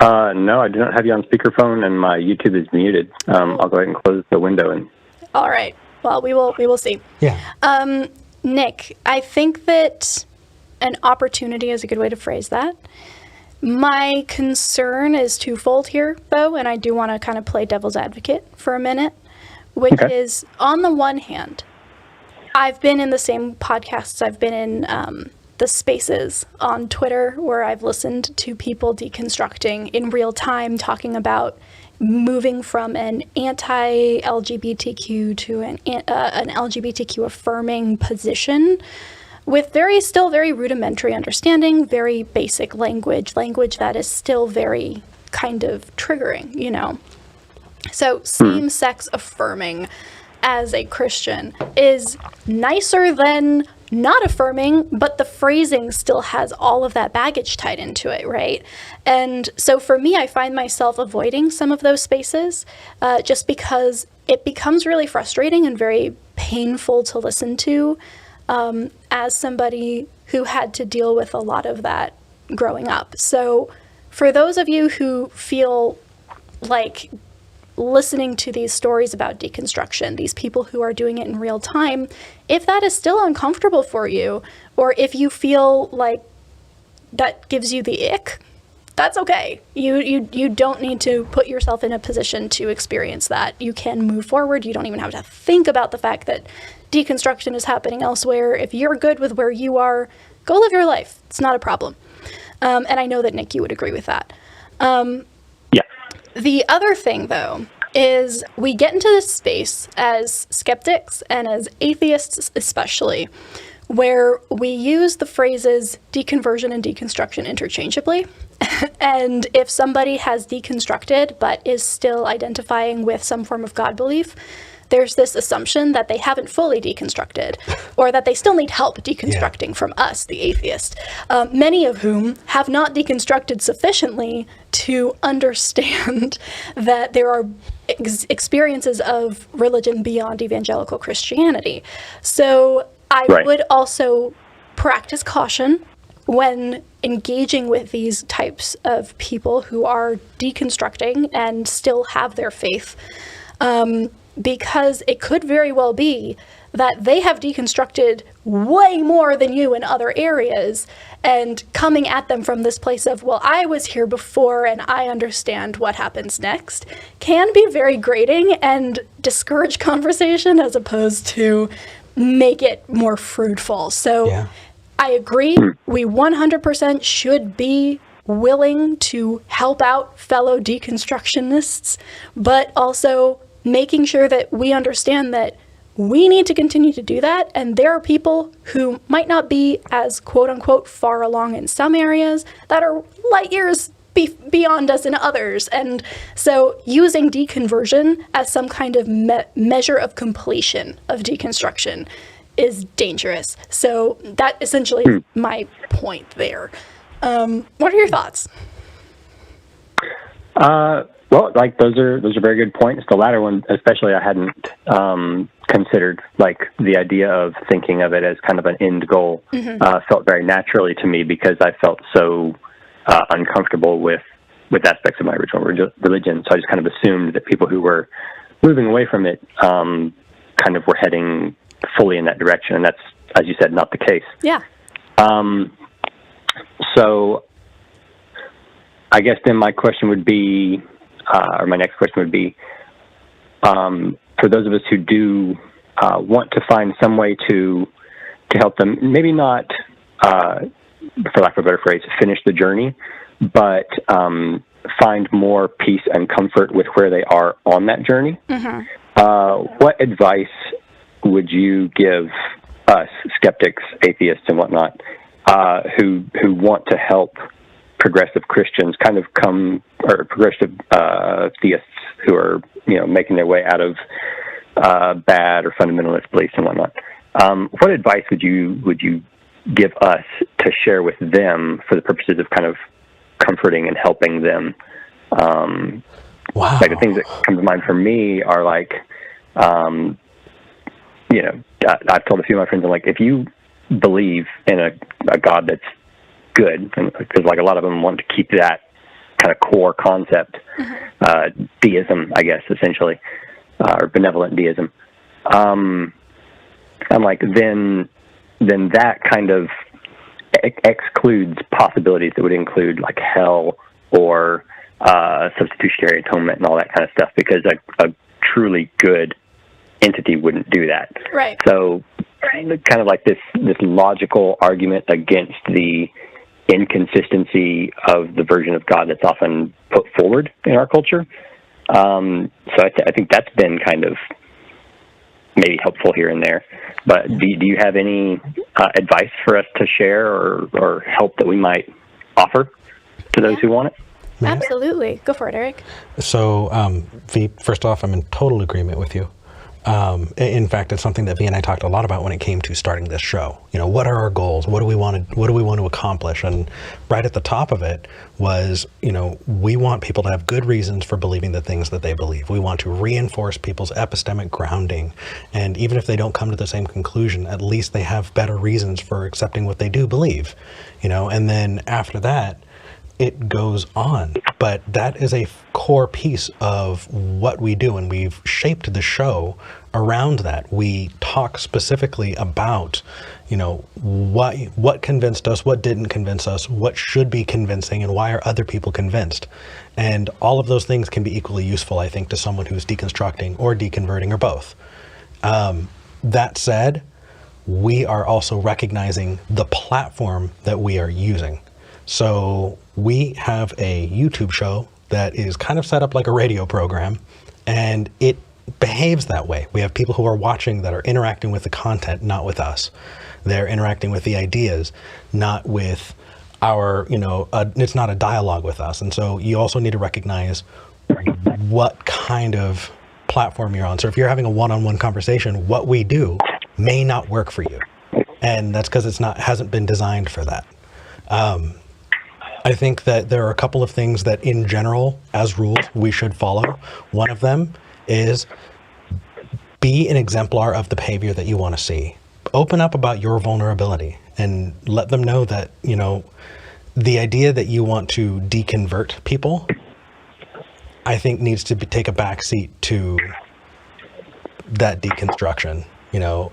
Speaker 7: No, I do not have you on speakerphone, and my YouTube is muted. I'll go ahead and close the window. And
Speaker 1: all right. Well, we will see.
Speaker 2: Yeah.
Speaker 1: Nick, I think that an opportunity is a good way to phrase that. My concern is twofold here, though, and I do want to kind of play devil's advocate for a minute, which is, on the one hand, I've been in the same podcasts, I've been in the spaces on Twitter where I've listened to people deconstructing in real time, talking about moving from an anti-LGBTQ to an LGBTQ affirming position with still very rudimentary understanding, very basic language that is still very kind of triggering, you know. So same-sex affirming as a Christian is nicer than not affirming, but the phrasing still has all of that baggage tied into it, right? And so for me, I find myself avoiding some of those spaces just because it becomes really frustrating and very painful to listen to as somebody who had to deal with a lot of that growing up. So for those of you who feel like listening to these stories about deconstruction, these people who are doing it in real time, if that is still uncomfortable for you, or if you feel like that gives you the ick, that's okay. You don't need to put yourself in a position to experience that. You can move forward. You don't even have to think about the fact that deconstruction is happening elsewhere. If you're good with where you are, go live your life. It's not a problem. And I know that, Nick, you would agree with that.
Speaker 5: Yeah.
Speaker 1: The other thing, though, is we get into this space as skeptics and as atheists especially, where we use the phrases deconversion and deconstruction interchangeably. And if somebody has deconstructed but is still identifying with some form of God belief, there's this assumption that they haven't fully deconstructed, or that they still need help deconstructing from us, the atheist, many of whom have not deconstructed sufficiently to understand that there are experiences of religion beyond evangelical Christianity. So I would also practice caution when engaging with these types of people who are deconstructing and still have their faith, because it could very well be that they have deconstructed way more than you in other areas, and coming at them from this place of, well, I was here before and I understand what happens next, can be very grating and discourage conversation as opposed to make it more fruitful. So I agree, we 100% should be willing to help out fellow deconstructionists, but also making sure that we understand that we need to continue to do that, and there are people who might not be as quote-unquote far along in some areas that are light years beyond us in others. And so using deconversion as some kind of measure of completion of deconstruction is dangerous. So that essentially is my point there. What are your thoughts?
Speaker 7: Well, like those are very good points. The latter one, especially, I hadn't considered. Like the idea of thinking of it as kind of an end goal felt very naturally to me, because I felt so uncomfortable with aspects of my original religion. So I just kind of assumed that people who were moving away from it kind of were heading fully in that direction, and that's, as you said, not the case.
Speaker 1: Yeah.
Speaker 7: So I guess then my question would be, or my next question would be, for those of us who do want to find some way to help them, maybe not, for lack of a better phrase, finish the journey, but find more peace and comfort with where they are on that journey. What advice would you give us, skeptics, atheists, and whatnot, who want to help progressive Christians kind of or progressive theists who are, making their way out of bad or fundamentalist beliefs and whatnot? What advice would you give us to share with them for the purposes of kind of comforting and helping them?
Speaker 2: Wow.
Speaker 7: Like the things that come to mind for me are like, I've told a few of my friends, I'm like, if you believe in a God that's good, because like a lot of them want to keep that kind of core concept, deism, I guess, essentially, or benevolent deism. I'm like, then that kind of excludes possibilities that would include like hell or substitutionary atonement and all that kind of stuff, because a truly good entity wouldn't do that.
Speaker 1: Right.
Speaker 7: So kind of like this logical argument against the inconsistency of the version of God that's often put forward in our culture. So I think that's been kind of maybe helpful here and there. But do you have any advice for us to share or help that we might offer to those who want it?
Speaker 1: Absolutely. Go for it, Eric.
Speaker 2: So, V, first off, I'm in total agreement with you. In fact, it's something that V and I talked a lot about when it came to starting this show. What are our goals? What do we want to accomplish? And right at the top of it was, we want people to have good reasons for believing the things that they believe. We want to reinforce people's epistemic grounding. And even if they don't come to the same conclusion, at least they have better reasons for accepting what they do believe, and then after that, it goes on. But that is a core piece of what we do, and we've shaped the show around that. We talk specifically about, what convinced us, what didn't convince us, what should be convincing, and why are other people convinced. And all of those things can be equally useful, I think, to someone who's deconstructing or deconverting or both. That said, we are also recognizing the platform that we are using. So we have a YouTube show that is kind of set up like a radio program, and it behaves that way. We have people who are watching that are interacting with the content, not with us. They're interacting with the ideas, not with our, it's not a dialogue with us. And so you also need to recognize what kind of platform you're on. So if you're having a one-on-one conversation, what we do may not work for you. And that's because hasn't been designed for that. I think that there are a couple of things that in general, as rules, we should follow. One of them is be an exemplar of the behavior that you want to see. Open up about your vulnerability and let them know that, the idea that you want to deconvert people, I think needs to take a backseat to that deconstruction.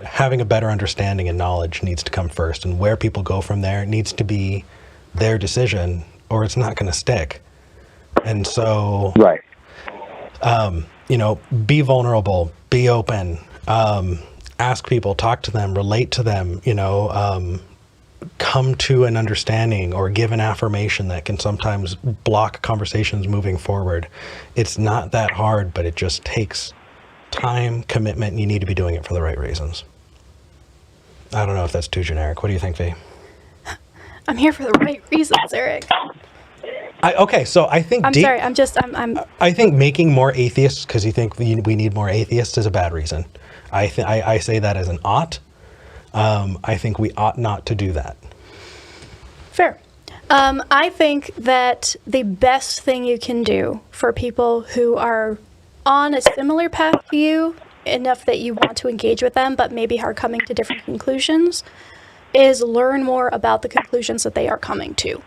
Speaker 2: Having a better understanding and knowledge needs to come first, and where people go from there needs to be their decision, or it's not going to stick. And so,
Speaker 7: right.
Speaker 2: Be vulnerable, be open, ask people, talk to them, relate to them, come to an understanding or give an affirmation that can sometimes block conversations moving forward. It's not that hard, but it just takes time, commitment, and you need to be doing it for the right reasons. I don't know if that's too generic. What do you think, Vee?
Speaker 1: I'm here for the right reasons, Eric.
Speaker 2: So I think... I think making more atheists because you think we need more atheists is a bad reason. I say that as an ought. I think we ought not to do that.
Speaker 1: Fair. I think that the best thing you can do for people who are on a similar path to you, enough that you want to engage with them, but maybe are coming to different conclusions, is learn more about the conclusions that they are coming to.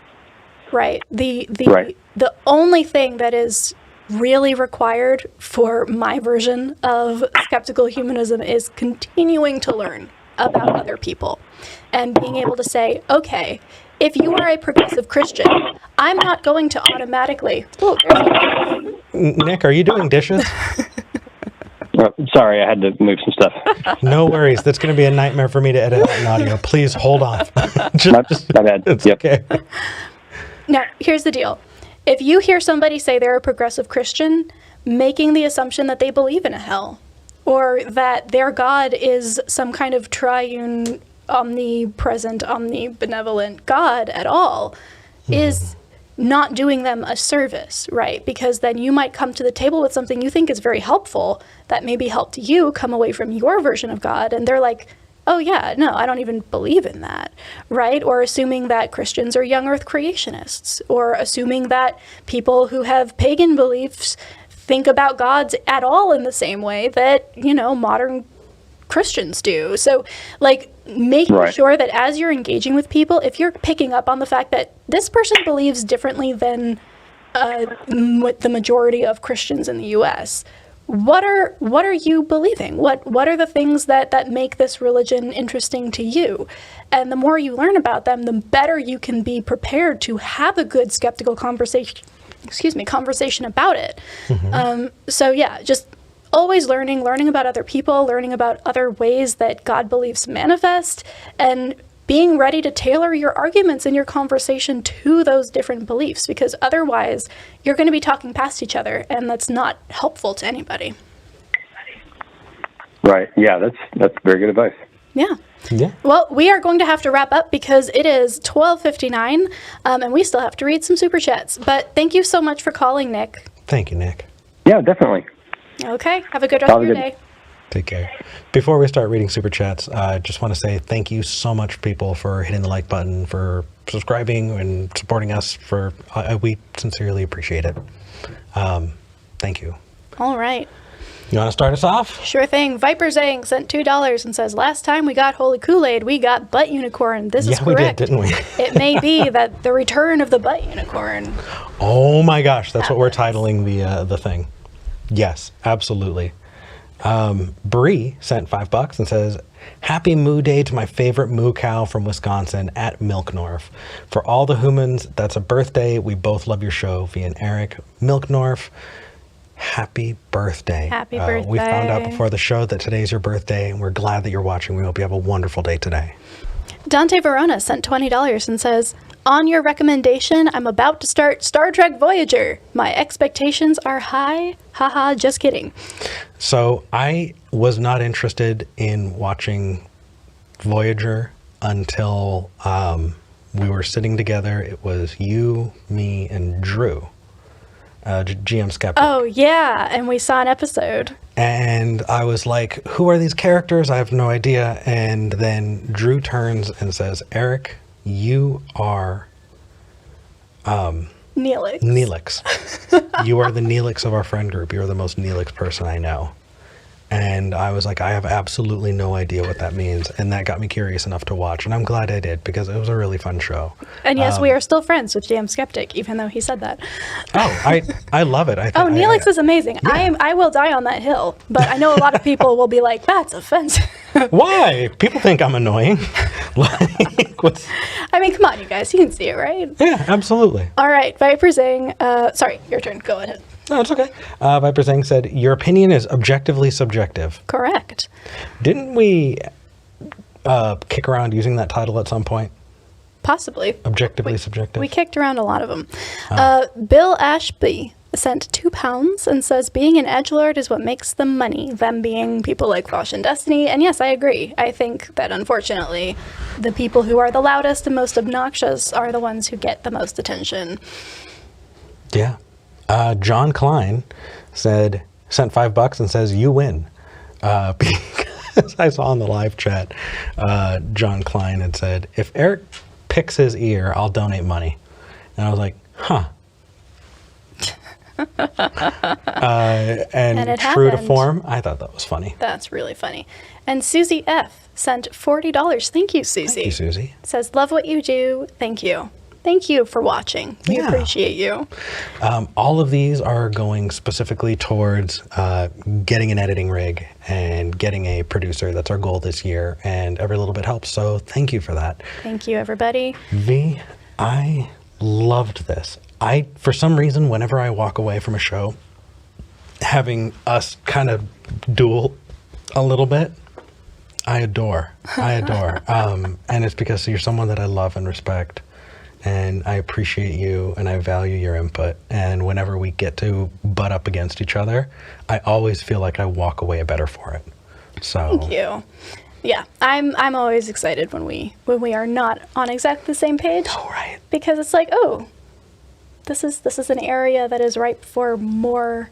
Speaker 1: Right. The only thing that is really required for my version of skeptical humanism is continuing to learn about other people and being able to say, okay, if you are a progressive Christian, I'm not going to automatically... Oh,
Speaker 2: Nick, are you doing dishes?
Speaker 7: Sorry, I had to move some stuff.
Speaker 2: No worries. That's going to be a nightmare for me to edit out in audio. Please hold on.
Speaker 7: My bad.
Speaker 2: It's
Speaker 7: yep.
Speaker 2: Okay.
Speaker 1: Now, here's the deal. If you hear somebody say they're a progressive Christian, making the assumption that they believe in a hell, or that their God is some kind of triune, omnipresent, omnibenevolent God at all, is not doing them a service, right? Because then you might come to the table with something you think is very helpful that maybe helped you come away from your version of God, and they're like, oh yeah, no, I don't even believe in that, right? Or assuming that Christians are young earth creationists, or assuming that people who have pagan beliefs think about gods at all in the same way that, modern Christians do. So, making sure that as you're engaging with people, if you're picking up on the fact that this person believes differently than the majority of Christians in the U.S., what are you believing? What are the things that make this religion interesting to you? And the more you learn about them, the better you can be prepared to have a good skeptical conversation about it. So yeah, just always learning about other people, learning about other ways that God beliefs manifest, and being ready to tailor your arguments and your conversation to those different beliefs, because otherwise you're going to be talking past each other, and that's not helpful to anybody.
Speaker 7: Right. Yeah, that's very good advice.
Speaker 1: Yeah.
Speaker 2: Yeah.
Speaker 1: Well, we are going to have to wrap up because it is 12:59, and we still have to read some super chats. But thank you so much for calling, Nick.
Speaker 2: Thank you, Nick.
Speaker 7: Yeah, definitely.
Speaker 1: Okay. Have a good rest of your day.
Speaker 2: Take care. Before we start reading super chats, I just want to say thank you so much, people, for hitting the like button, for subscribing and supporting us. We sincerely appreciate it. Thank you.
Speaker 1: All right.
Speaker 2: You want to start us off?
Speaker 1: Sure thing. Viper Zang sent $2 and says, last time we got Holy Kool-Aid, we got Butt Unicorn. This is correct.
Speaker 2: Yeah, we did, didn't we?
Speaker 1: It may be that the return of the Butt Unicorn.
Speaker 2: Oh my gosh, that's what we're titling the thing. Yes, absolutely. Bree sent $5 and says, happy Moo Day to my favorite moo cow from Wisconsin at Milknorf. For all the humans, that's a birthday. We both love your show. V and Eric, Milknorf. Happy birthday.
Speaker 1: Happy birthday.
Speaker 2: We found out before the show that today's your birthday, and we're glad that you're watching. We hope you have a wonderful day today.
Speaker 1: Dante Verona sent $20 and says, on your recommendation, I'm about to start Star Trek Voyager. My expectations are high. Haha, just kidding.
Speaker 2: So I was not interested in watching Voyager until we were sitting together. It was you, me, and Drew, GM Skeptic.
Speaker 1: Oh, yeah, and we saw an episode.
Speaker 2: And I was like, who are these characters? I have no idea. And then Drew turns and says, Eric, you are
Speaker 1: Neelix.
Speaker 2: Neelix. You are the Neelix of our friend group. You're the most Neelix person I know. And I was like, I have absolutely no idea what that means. And that got me curious enough to watch. And I'm glad I did, because it was a really fun show.
Speaker 1: And yes, we are still friends with GM Skeptic, even though he said that.
Speaker 2: Oh, I love it.
Speaker 1: Neelix is amazing. Yeah. I will die on that hill. But I know a lot of people will be like, that's offensive.
Speaker 2: Why? People think I'm annoying.
Speaker 1: I mean, come on, you guys. You can see it, right?
Speaker 2: Yeah, absolutely.
Speaker 1: All right. Viper Zing. Sorry, your turn. Go ahead.
Speaker 2: No, it's okay. Viper Zing said, your opinion is objectively subjective.
Speaker 1: Correct.
Speaker 2: Didn't we kick around using that title at some point?
Speaker 1: Possibly.
Speaker 2: Objectively subjective?
Speaker 1: We kicked around a lot of them. Bill Ashby sent £2 and says, being an edgelord is what makes them money, them being people like Vosh and Destiny. And yes, I agree. I think that unfortunately, the people who are the loudest and most obnoxious are the ones who get the most attention.
Speaker 2: Yeah. John Klein sent $5 and says, you win. Because I saw in the live chat, John Klein had said, if Eric picks his ear, I'll donate money. And I was like, huh. And true to form, I thought that was funny.
Speaker 1: That's really funny. And Susie F. sent $40. Thank you, Susie.
Speaker 2: Thank you, Susie.
Speaker 1: Says, love what you do. Thank you. Thank you for watching. We appreciate you.
Speaker 2: All of these are going specifically towards getting an editing rig and getting a producer. That's our goal this year, and every little bit helps. So thank you for that.
Speaker 1: Thank you, everybody.
Speaker 2: V, I loved this. For some reason, whenever I walk away from a show, having us kind of duel a little bit, I adore. And it's because you're someone that I love and respect. And I appreciate you, and I value your input. And whenever we get to butt up against each other, I always feel like I walk away better for it. So
Speaker 1: thank you. Yeah, I'm always excited when we are not on exactly the same page.
Speaker 2: Oh, right.
Speaker 1: Because it's like, oh, this is an area that is ripe for more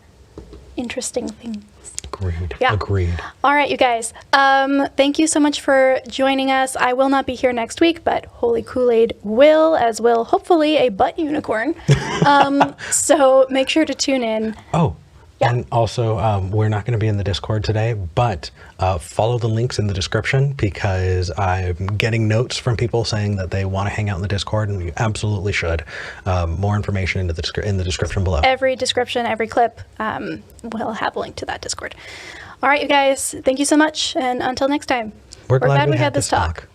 Speaker 1: interesting things.
Speaker 2: Agreed.
Speaker 1: Yeah.
Speaker 2: Agreed.
Speaker 1: All right, you guys. Thank you so much for joining us. I will not be here next week, but Holy Kool-Aid will, as will hopefully a butt unicorn. So make sure to tune in.
Speaker 2: Oh, yeah. And also, we're not going to be in the Discord today, but follow the links in the description, because I'm getting notes from people saying that they want to hang out in the Discord, and you absolutely should. More information in the description below.
Speaker 1: Every description, every clip will have a link to that Discord. All right, you guys, thank you so much, and until next time,
Speaker 2: we're glad we had this talk.